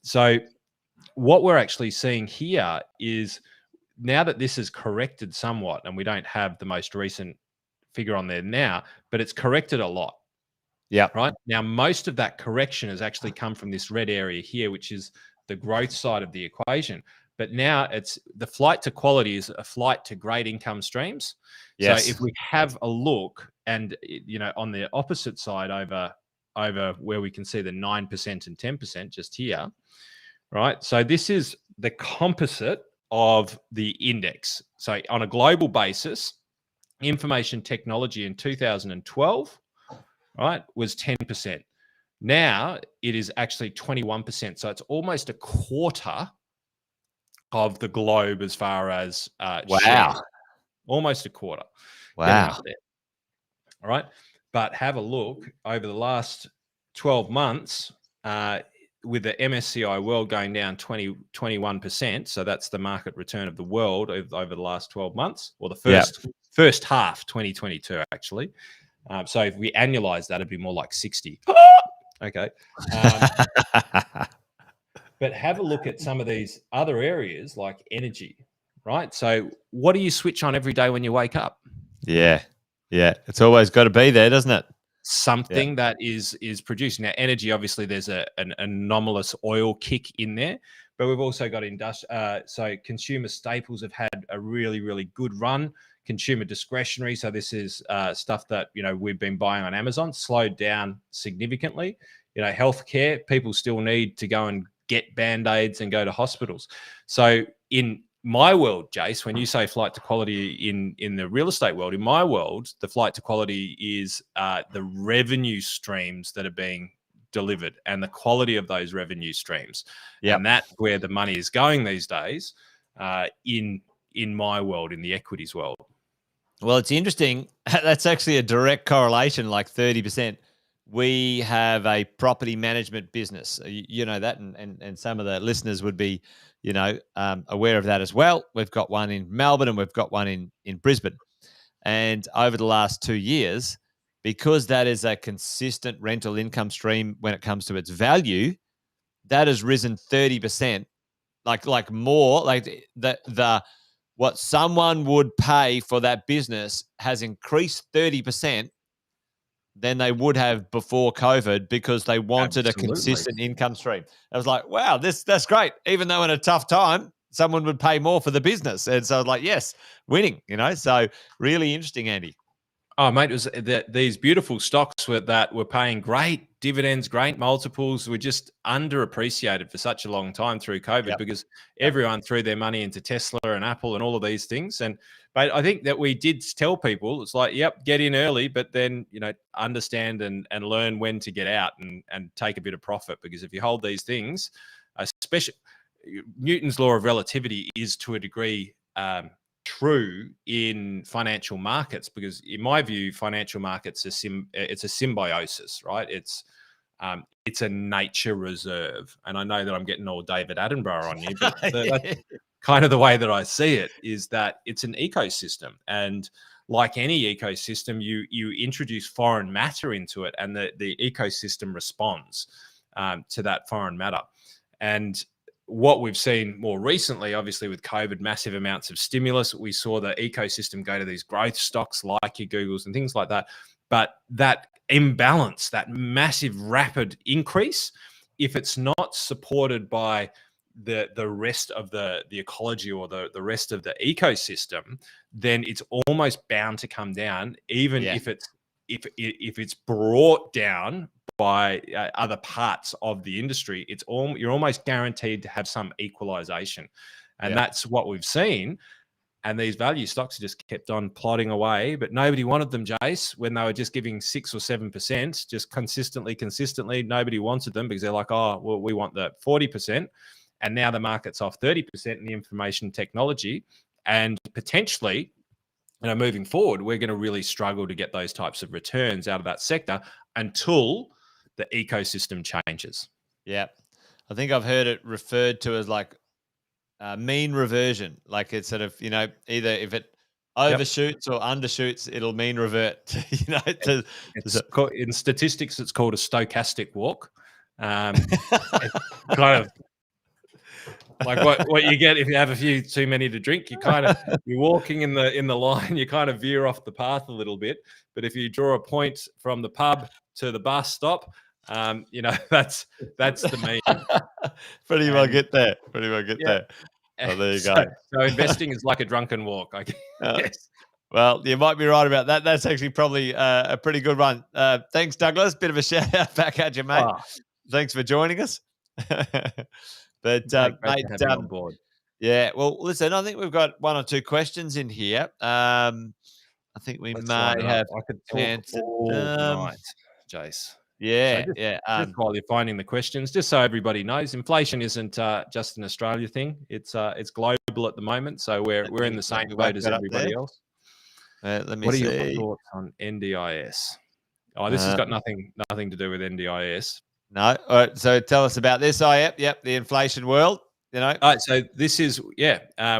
So what we're actually seeing here is, now that this has corrected somewhat, and we don't have the most recent figure on there now, but it's corrected a lot. Yeah. Right now, most of that correction has actually come from this red area here, which is the growth side of the equation. But now it's the flight to quality is a flight to great income streams. Yes. So if we have a look, and on the opposite side over where we can see the 9% and 10% just here, right? So this is the composite of the index. So on a global basis, information technology in 2012, right, was 10%. Now it is actually 21%. So it's almost a quarter of the globe as far as share. Almost a quarter. Getting up Wow. there. All right. But have a look over the last 12 months, with the MSCI world going down 21%. So that's the market return of the world over the last 12 months, or the first half, 2022, actually. So if we annualize that, it'd be more like 60. Okay. But have a look at some of these other areas like energy, right? So what do you switch on every day when you wake up? Yeah. It's always got to be there, doesn't it? Something that is produced. Now, energy, obviously, there's an anomalous oil kick in there, but we've also got so consumer staples have had a really, really good run. Consumer discretionary, so this is stuff that we've been buying on Amazon, slowed down significantly. Healthcare, people still need to go and get band-aids and go to hospitals. So in my world, Jace, when you say flight to quality in the real estate world, in my world, the flight to quality is the revenue streams that are being delivered and the quality of those revenue streams. And that's where the money is going these days, in my world, in the equities world. Well, it's interesting. That's actually a direct correlation, like 30%. We have a property management business. You know that, and some of the listeners would be, aware of that as well. We've got one in Melbourne and we've got one in Brisbane. And over the last 2 years, because that is a consistent rental income stream when it comes to its value, that has risen 30%, like more, like the what someone would pay for that business has increased 30% than they would have before COVID, because they wanted a consistent income stream. I was like, wow, that's great. Even though in a tough time, someone would pay more for the business. And so I was like, yes, winning, so really interesting, Andy. Oh, mate, it was these beautiful stocks that were paying great dividends, great multiples, were just underappreciated for such a long time through COVID, because everyone threw their money into Tesla and Apple and all of these things. But I think that we did tell people, it's like, get in early, but then, understand and learn when to get out and take a bit of profit. Because if you hold these things, especially Newton's law of relativity is to a degree true in financial markets, because in my view, financial markets it's a symbiosis, right? It's a nature reserve. And I know that I'm getting all David Attenborough on you, but that's kind of the way that I see it, is that it's an ecosystem. And like any ecosystem, you introduce foreign matter into it, and the ecosystem responds to that foreign matter. And what we've seen more recently, obviously with COVID, massive amounts of stimulus, we saw the ecosystem go to these growth stocks like your Googles and things like that. But that imbalance, that massive rapid increase, if it's not supported by the rest of the ecology or the rest of the ecosystem, then it's almost bound to come down, even if it's brought down by other parts of the industry. You're almost guaranteed to have some equalization, and that's what we've seen. And these value stocks just kept on plodding away, but nobody wanted them, Jace, when they were just giving 6 or 7%, just consistently. Nobody wanted them, because they're like, oh, well, we want the 40%. And now the market's off 30% in the information technology, and potentially, moving forward, we're going to really struggle to get those types of returns out of that sector until the ecosystem changes. Yeah. I think I've heard it referred to as like mean reversion. Like it's sort of, either if it overshoots or undershoots, it'll mean revert. In statistics, it's called a stochastic walk. It's kind of like what you get if you have a few too many to drink. You're walking in the line, you kind of veer off the path a little bit. But if you draw a point from the pub to the bus stop, that's the mean. Pretty well get there. Oh, there you go. So investing is like a drunken walk, I guess. Well, you might be right about that. That's actually probably a pretty good one. Thanks, Douglas. Bit of a shout out back at you, mate. Thanks for joining us. But mate, on board. Yeah. Well, listen, I think we've got one or two questions in here. I think we may have. I could talk all night, Jace. Yeah, so just while you're finding the questions, just so everybody knows, inflation isn't just an Australia thing. It's global at the moment. So we're in the same boat as everybody else. Let me what see. are your thoughts on NDIS? Oh, this has got nothing to do with NDIS. No. All right, so tell us about this. Oh, yep, the inflation world. All right, so this is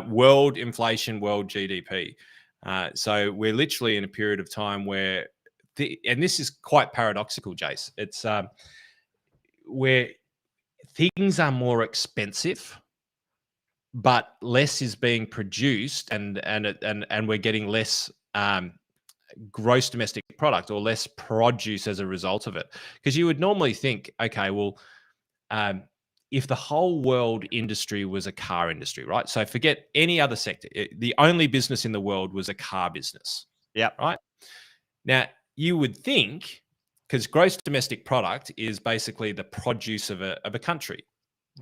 world inflation, world GDP. So we're literally in a period of time where, and this is quite paradoxical, Jace. It's where things are more expensive, but less is being produced, and we're getting less gross domestic product or less produce as a result of it. Because you would normally think, okay, well, if the whole world industry was a car industry, right? So forget any other sector. The only business in the world was a car business. Yeah. Right. Now, you would think, because gross domestic product is basically the produce of a country,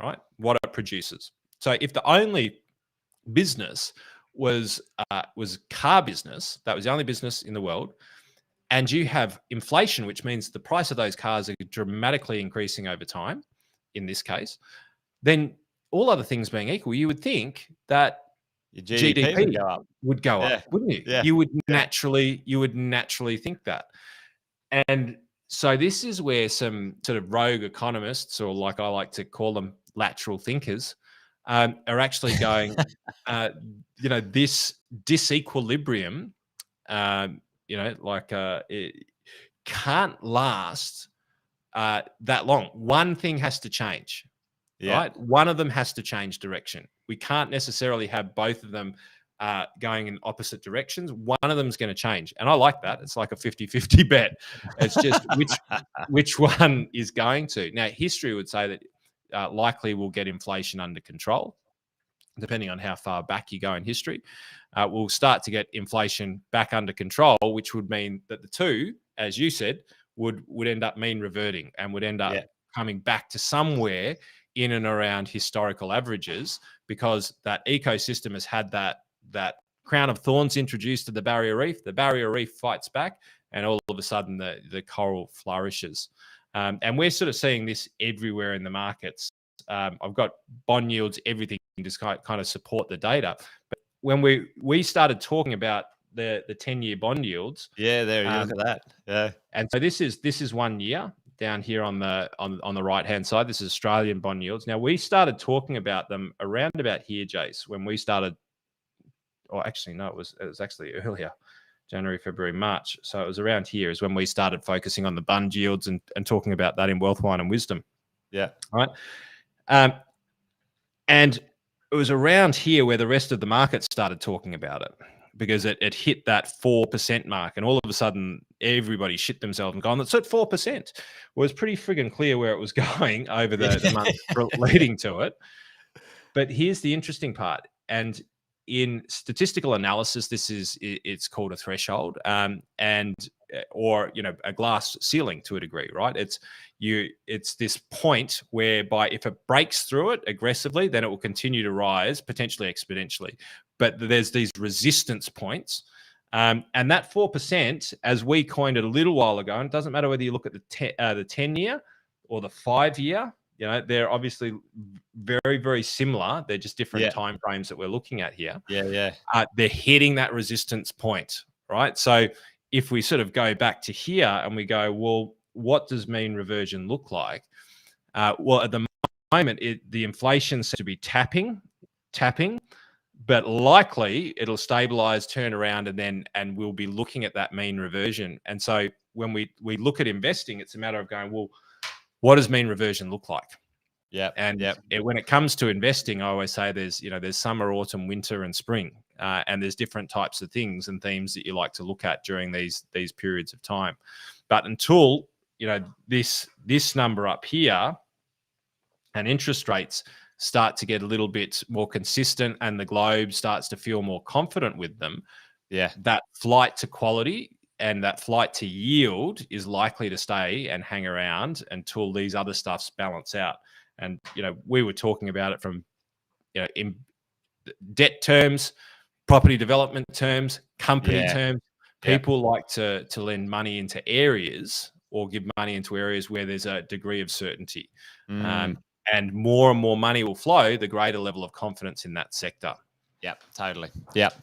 right? What it produces. So if the only business was car business, that was the only business in the world, and you have inflation, which means the price of those cars are dramatically increasing over time, in this case, then all other things being equal, you would think that your GDP would go up, wouldn't you? Yeah. You would naturally think that. And so this is where some sort of rogue economists, or like I like to call them, lateral thinkers, are actually going, this disequilibrium, it can't last that long. One thing has to change, right? One of them has to change direction. We can't necessarily have both of them going in opposite directions. One of them is going to change. And I like that. It's like a 50-50 bet. It's just which one is going to. Now, history would say that likely we'll get inflation under control, depending on how far back you go in history. We'll start to get inflation back under control, which would mean that the two, as you said, would end up mean reverting and would end up coming back to somewhere in and around historical averages, because that ecosystem has had that crown of thorns introduced to the barrier reef. The barrier reef fights back, and all of a sudden the coral flourishes. And we're sort of seeing this everywhere in the markets. I've got bond yields, everything just kind of support the data. But when we started talking about the 10-year bond yields, there you look at that. Yeah. And so this is 1 year down here on the right hand side. This is Australian bond yields. Now, we started talking about them around about here, Jace, when we started. Or actually, no, it was actually earlier, January, February, March. So it was around here is when we started focusing on the bond yields and talking about that in Wealth, Wine and Wisdom. Yeah. All right. And it was around here where the rest of the market started talking about it, because it hit that 4% mark, and all of a sudden everybody shit themselves and gone, it's at 4%. Well, it was pretty friggin' clear where it was going over the months leading to it. But here's the interesting part. And in statistical analysis, it's called a threshold, or a glass ceiling to a degree, right? It's this point whereby if it breaks through it aggressively, then it will continue to rise, potentially exponentially. But there's these resistance points, and that 4%, as we coined it a little while ago, and it doesn't matter whether you look at the 10-year or the 5-year. They're obviously very, very similar. They're just different time frames that we're looking at here. Yeah. They're hitting that resistance point, right? So if we sort of go back to here and we go, well, what does mean reversion look like? Well, at the moment, the inflation seems to be tapping, but likely it'll stabilize, turn around, and we'll be looking at that mean reversion. And so when we look at investing, it's a matter of going, well, what does mean reversion look like? Yeah. And when it comes to investing, I always say there's summer, autumn, winter, and spring, and there's different types of things and themes that you like to look at during these periods of time. But until this number up here and interest rates start to get a little bit more consistent and the globe starts to feel more confident with them, that flight to quality and that flight to yield is likely to stay and hang around until these other stuffs balance out. And we were talking about it from in debt terms, property development terms, company terms. People like to lend money into areas or give money into areas where there's a degree of certainty. And more money will flow, the greater level of confidence in that sector. Yep, totally. Yep.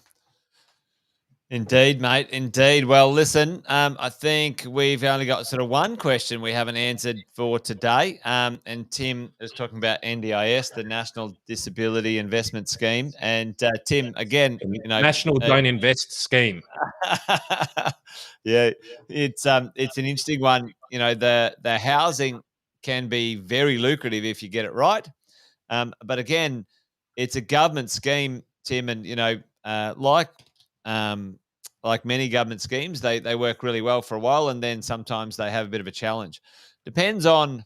Indeed, mate. Indeed. Well, listen, I think we've only got sort of one question we haven't answered for today. And Tim is talking about NDIS, the National Disability Investment Scheme. And Tim, again, National Don't Invest Scheme. Yeah, it's an interesting one. The housing can be very lucrative if you get it right. But again, it's a government scheme, Tim, and like many government schemes, they work really well for a while, and then sometimes they have a bit of a challenge. Depends on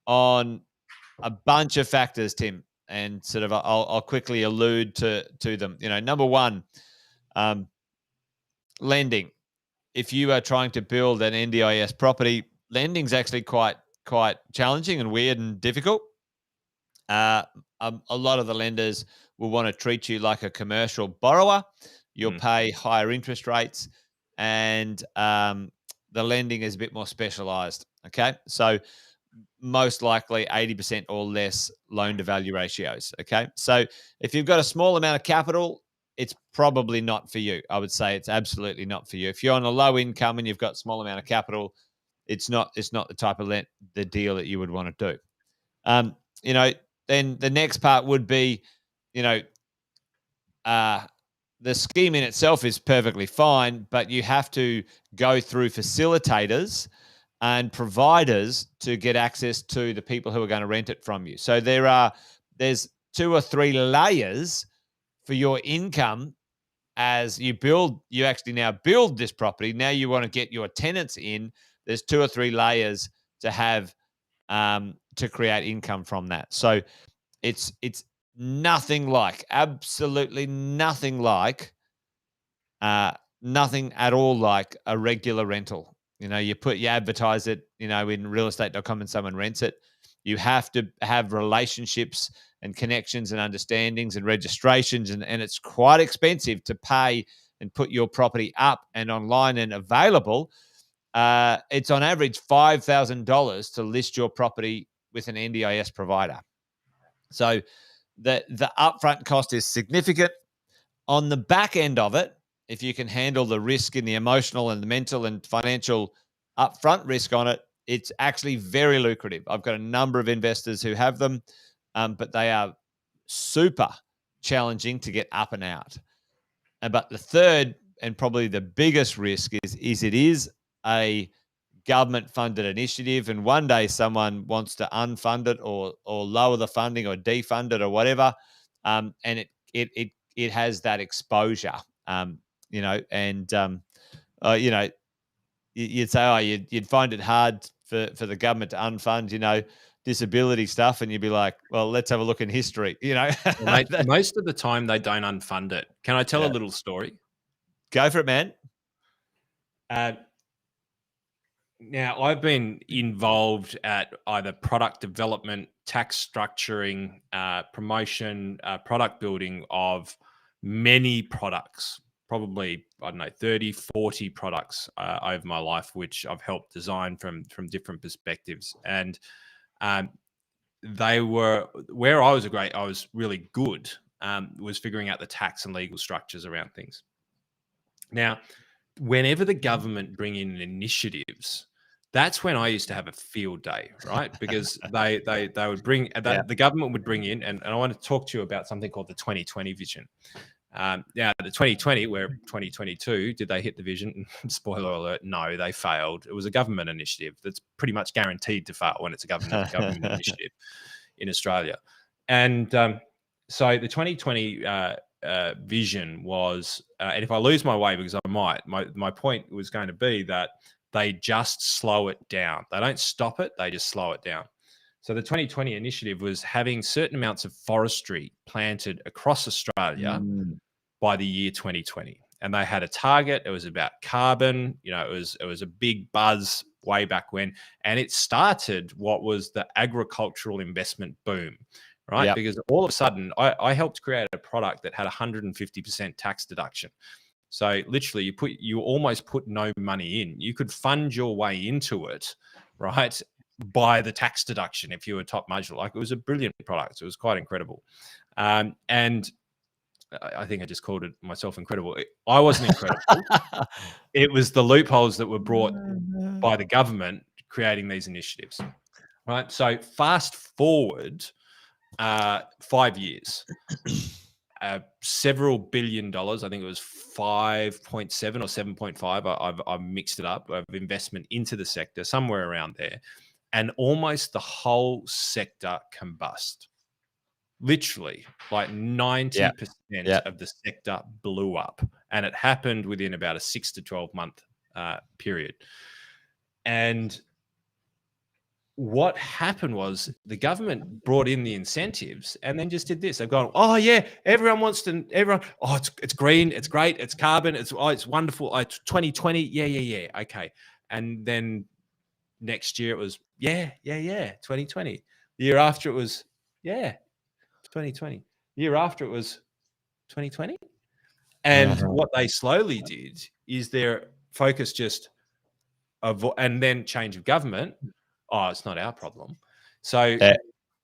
a bunch of factors, Tim, and sort of I'll quickly allude to them. Number one, lending. If you are trying to build an NDIS property, lending's actually quite challenging and weird and difficult. A lot of the lenders will want to treat you like a commercial borrower. You'll pay higher interest rates, and the lending is a bit more specialized. Okay, so most likely 80% or less loan to value ratios. Okay, so if you've got a small amount of capital, it's probably not for you. I would say it's absolutely not for you. If you're on a low income and you've got small amount of capital, it's not the type of the deal that you would want to do. Then the next part would be, the scheme in itself is perfectly fine, but you have to go through facilitators and providers to get access to the people who are going to rent it from you. So there's 2 or 3 layers for your income as you actually now build this property. Now you want to get your tenants in. There's 2 or 3 layers to have to create income from that. So it's nothing like, absolutely nothing like, nothing at all like a regular rental. You advertise it, in realestate.com and someone rents it. You have to have relationships and connections and understandings and registrations, and it's quite expensive to pay and put your property up and online and available. It's on average $5,000 to list your property with an NDIS provider. So the upfront cost is significant. On the back end of it, if you can handle the risk in the emotional and the mental and financial upfront risk on it, it's actually very lucrative. I've got a number of investors who have them, but they are super challenging to get up and out. But the third and probably the biggest risk is it is a government-funded initiative, and one day someone wants to unfund it or lower the funding or defund it or whatever, and it has that exposure, you'd say, oh, you'd find it hard for the government to unfund, disability stuff, and you'd be like, well, let's have a look in history, Well, mate, most of the time they don't unfund it. Can I tell a little story? Go for it, man. Now, I've been involved at either product development, tax structuring, promotion, product building of many products, probably, 30, 40 products over my life, which I've helped design from different perspectives. And they were, where I was really good, was figuring out the tax and legal structures around things. Now, whenever the government bring in initiatives, That's when I used to have a field day, right? Because they would bring the government would bring in, and I want to talk to you about something called the 2020 vision. Now, the 2020, where 2022, did they hit the vision? Spoiler alert, no, they failed. It was a government initiative that's pretty much guaranteed to fail when it's a government initiative in Australia. And so the 2020 vision was, and if I lose my way, because I might, my point was going to be that they just slow it down. They don't stop it, they just slow it down. So the 2020 initiative was having certain amounts of forestry planted across Australia by the year 2020. And they had a target. It was about carbon. You know, it was a big buzz way back when. And it started what was the agricultural investment boom, right? Yep. Because all of a sudden, I helped create a product that had 150% tax deduction. So literally, you almost put no money in. You could fund your way into it, right, by the tax deduction if you were top marginal. Like, it was a brilliant product. It was quite incredible. And I think I just called it myself incredible. I wasn't incredible. It was the loopholes that were brought by the government creating these initiatives, right? So fast forward 5 years. Several $1 billion, I think it was 5.7 or 7.5. I've mixed it up, of investment into the sector, somewhere around there. And almost the whole sector combust. Literally, like 90% of the sector blew up. And it happened within about a 6 to 12 month period. And what happened was the government brought in the incentives and then just did this. They've gone, oh yeah, oh, it's green, it's great, it's carbon, it's wonderful. It's 2020, yeah, okay. And then next year it was 2020. The year after it was 2020. The year after it was 2020. And what they slowly did is their focus just and then change of government. Oh, it's not our problem. So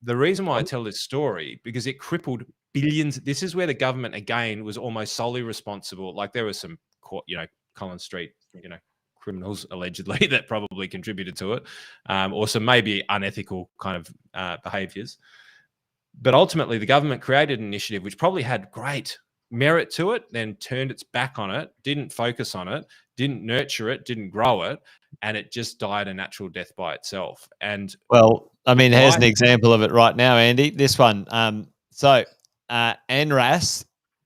the reason why I tell this story, because it crippled billions. This is where the government, again, was almost solely responsible. Like, there was some, Collins Street, criminals allegedly that probably contributed to it, or some maybe unethical kind of behaviors. But ultimately, the government created an initiative which probably had great merit to it, then turned its back on it, didn't focus on it, didn't nurture it, didn't grow it, and it just died a natural death by itself. And well, I mean, here's an example of it right now, Andy. This one. So NRAS,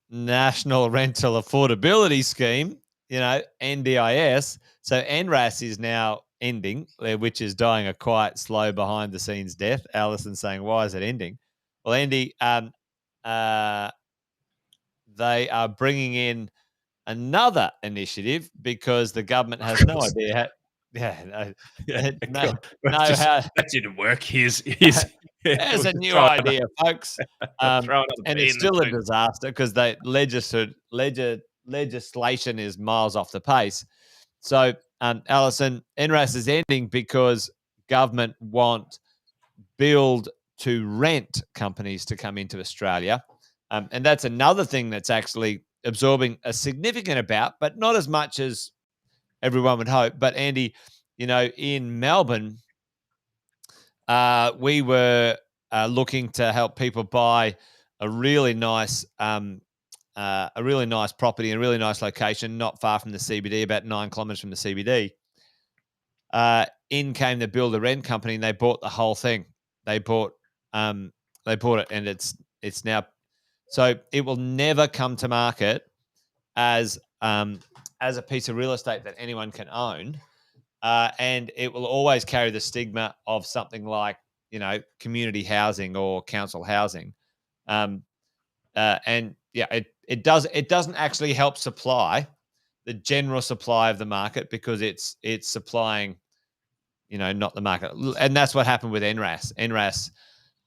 National Rental Affordability Scheme, NDIS. So NRAS is now ending, which is dying a quite slow behind the scenes death. Alison's saying, why is it ending? Well, Andy, they are bringing in another initiative because the government has no idea. That didn't work. Here's a new idea, folks. And it's still a disaster because legislation is miles off the pace. So, Alison, NRAS is ending because government want build to rent companies to come into Australia. And that's another thing that's actually absorbing a significant amount, but not as much as everyone would hope. But Andy, in Melbourne, we were looking to help people buy a really nice property in a really nice location, not far from the CBD, about 9 kilometers from the CBD. In came the build a rent company, and they bought the whole thing. They bought it, and it's now, so it will never come to market as a piece of real estate that anyone can own, and it will always carry the stigma of something like community housing or council housing, it doesn't actually help supply the general supply of the market because it's supplying not the market. And that's what happened with NRAS. NRAS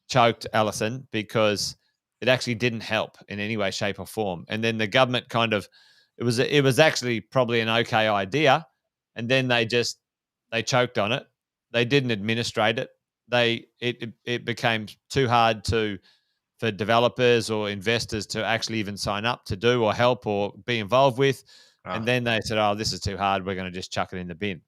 choked, Alison, because it actually didn't help in any way, shape or form. And then the government it was actually probably an okay idea. And then they choked on it. They didn't administrate it. It became too hard for developers or investors to actually even sign up to do or help or be involved with. And then they said, oh, this is too hard. We're going to just chuck it in the bin,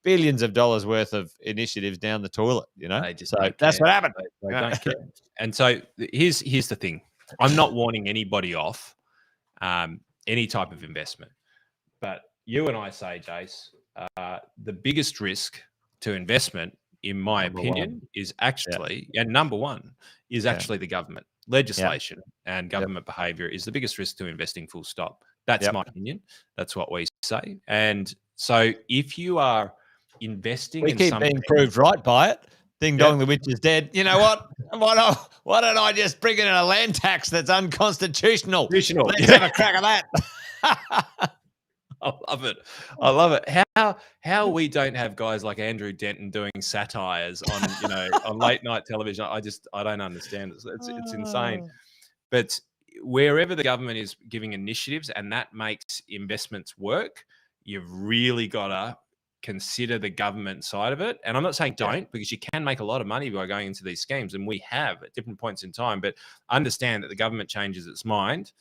billions of dollars worth of initiatives down the toilet, you know. They just So don't that's care. what happened. They don't care. And so here's the thing. I'm not warning anybody off any type of investment. But you and I say, Jace, the biggest risk to investment, in my opinion, is actually, and number one, is actually the government. Legislation and government behavior is the biggest risk to investing, full stop. That's my opinion. That's what we say. And so if you are investing in something... being proved right by it. Ding dong, the witch is dead. You know what? Why don't I just bring in a land tax that's unconstitutional? Let's have a crack at that. I love it. I love it. How we don't have guys like Andrew Denton doing satires on, on late night television. I don't understand it. It's insane. But wherever the government is giving initiatives and that makes investments work, you've really got to consider the government side of it. And I'm not saying don't, because you can make a lot of money by going into these schemes, and we have at different points in time. But understand that the government changes its mind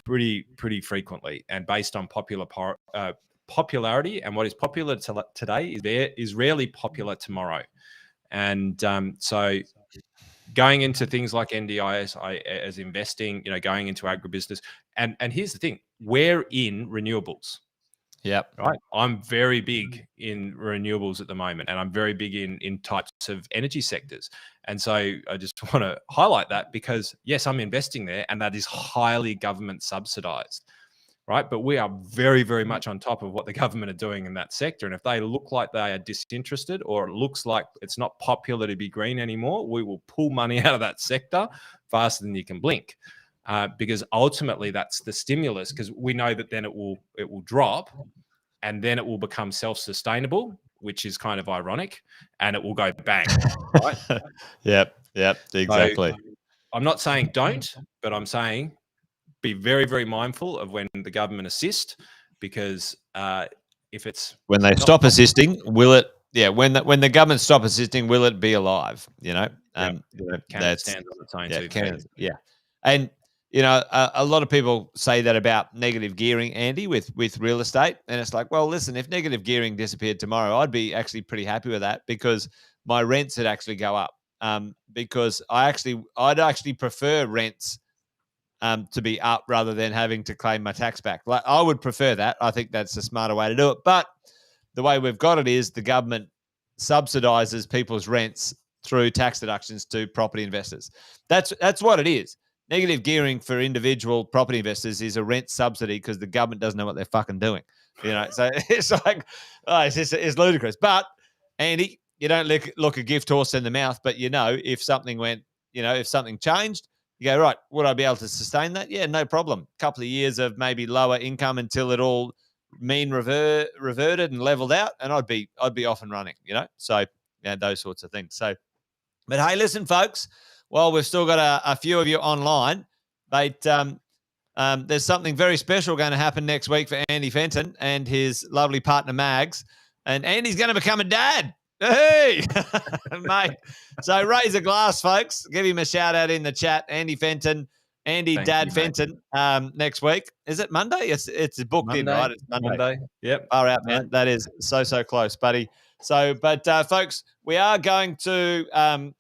pretty frequently, and based on popularity, and what is popular today is rarely popular tomorrow. And so going into things like NDIS as investing, going into agribusiness, and here's the thing, we're in renewables. Yep. Right. I'm very big in renewables at the moment, and I'm very big in types of energy sectors. And so I just want to highlight that, because yes, I'm investing there, and that is highly government subsidized. Right. But we are very, very much on top of what the government are doing in that sector. And if they look like they are disinterested, or it looks like it's not popular to be green anymore, we will pull money out of that sector faster than you can blink. Because ultimately that's the stimulus, because we know that then it will drop, and then it will become self-sustainable, which is kind of ironic, and it will go bang. Right? Yep, exactly. So, I'm not saying don't, but I'm saying be very, very mindful of when the government assist, because if it's when they stop assisting, will it? Yeah, when the government stop assisting, will it be alive? Can it stand on its own two feet? Yeah, and a lot of people say that about negative gearing, Andy, with real estate, and it's like, well, listen, if negative gearing disappeared tomorrow, I'd be actually pretty happy with that, because my rents would actually go up. Because I'd actually prefer rents to be up rather than having to claim my tax back. Like, I would prefer that. I think that's a smarter way to do it. But the way we've got it is the government subsidizes people's rents through tax deductions to property investors. That's what it is. Negative gearing for individual property investors is a rent subsidy, because the government doesn't know what they're fucking doing. So it's like, it's ludicrous. But Andy, you don't look a gift horse in the mouth, but if something went, if something changed, you go, right, would I be able to sustain that? Yeah, no problem. A couple of years of maybe lower income until it all reverted and leveled out, and I'd be off and running, So those sorts of things. So, but hey, listen, folks, while we've still got a few of you online, but there's something very special going to happen next week for Andy Fenton and his lovely partner Mags, and Andy's going to become a dad. Hey, mate. So raise a glass, folks. Give him a shout out in the chat. Andy Fenton, Dad Fenton, next week. Is it Monday? It's booked Monday, in, right? It's Monday. Yep. Far out, man. That is so close, buddy. So, but folks, we are going to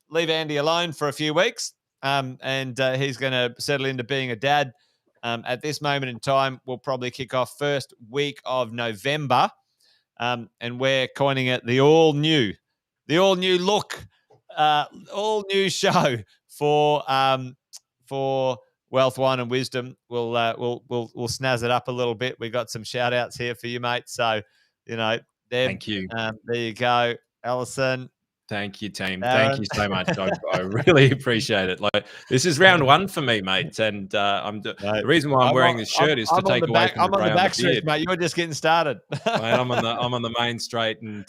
leave Andy alone for a few weeks, and he's going to settle into being a dad. At this moment in time, we'll probably kick off first week of November. And we're coining it the all new look, all new show for Wealth, Wine and Wisdom. We'll snazz it up a little bit. We got some shout outs here for you, mate. So, Deb, thank you. There you go, Alison. Thank you, team. Thank you so much. I really appreciate it. Like, this is round one for me, mate. And the reason why I'm wearing this shirt is to take away from the grey on the beard. Mate. You're just getting started. Mate, I'm on the main straight, and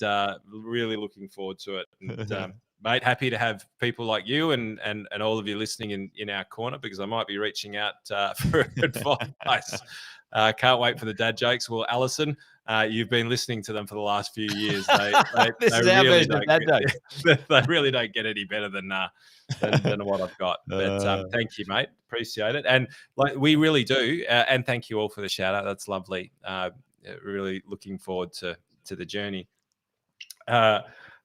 really looking forward to it. And, mate, happy to have people like you and all of you listening in our corner, because I might be reaching out for advice. Can't wait for the dad jokes. Well, Alison, you've been listening to them for the last few years. They really don't get any better than what I've got. But thank you, mate. Appreciate it. And we really do. And thank you all for the shout out. That's lovely. Really looking forward to the journey.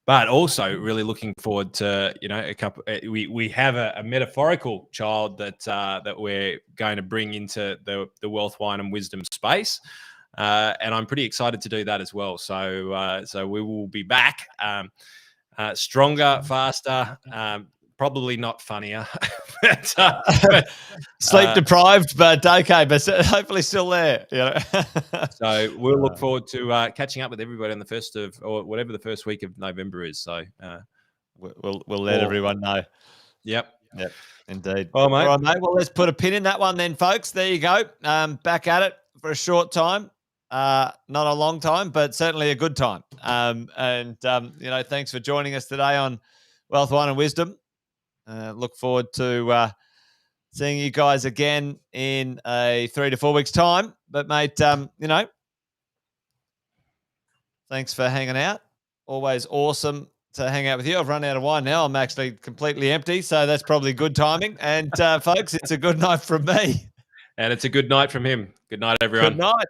But also really looking forward to, a couple. We have a metaphorical child that we're going to bring into the wealth, wine, and wisdom space, and I'm pretty excited to do that as well. So we will be back, stronger, faster, probably not funnier, but sleep deprived, but okay, but hopefully still there. So we'll look forward to catching up with everybody on the first of, or whatever the first week of November is. So we'll let everyone know. Yep, indeed. Well, mate. All right, mate. Well, let's put a pin in that one then, folks. There you go. Back at it for a short time. Not a long time, but certainly a good time. Thanks for joining us today on Wealth, Wine, and Wisdom. Look forward to seeing you guys again in a 3 to 4 weeks' time. But, mate, thanks for hanging out. Always awesome to hang out with you. I've run out of wine now. I'm actually completely empty, so that's probably good timing. And, folks, it's a good night from me. And it's a good night from him. Good night, everyone. Good night.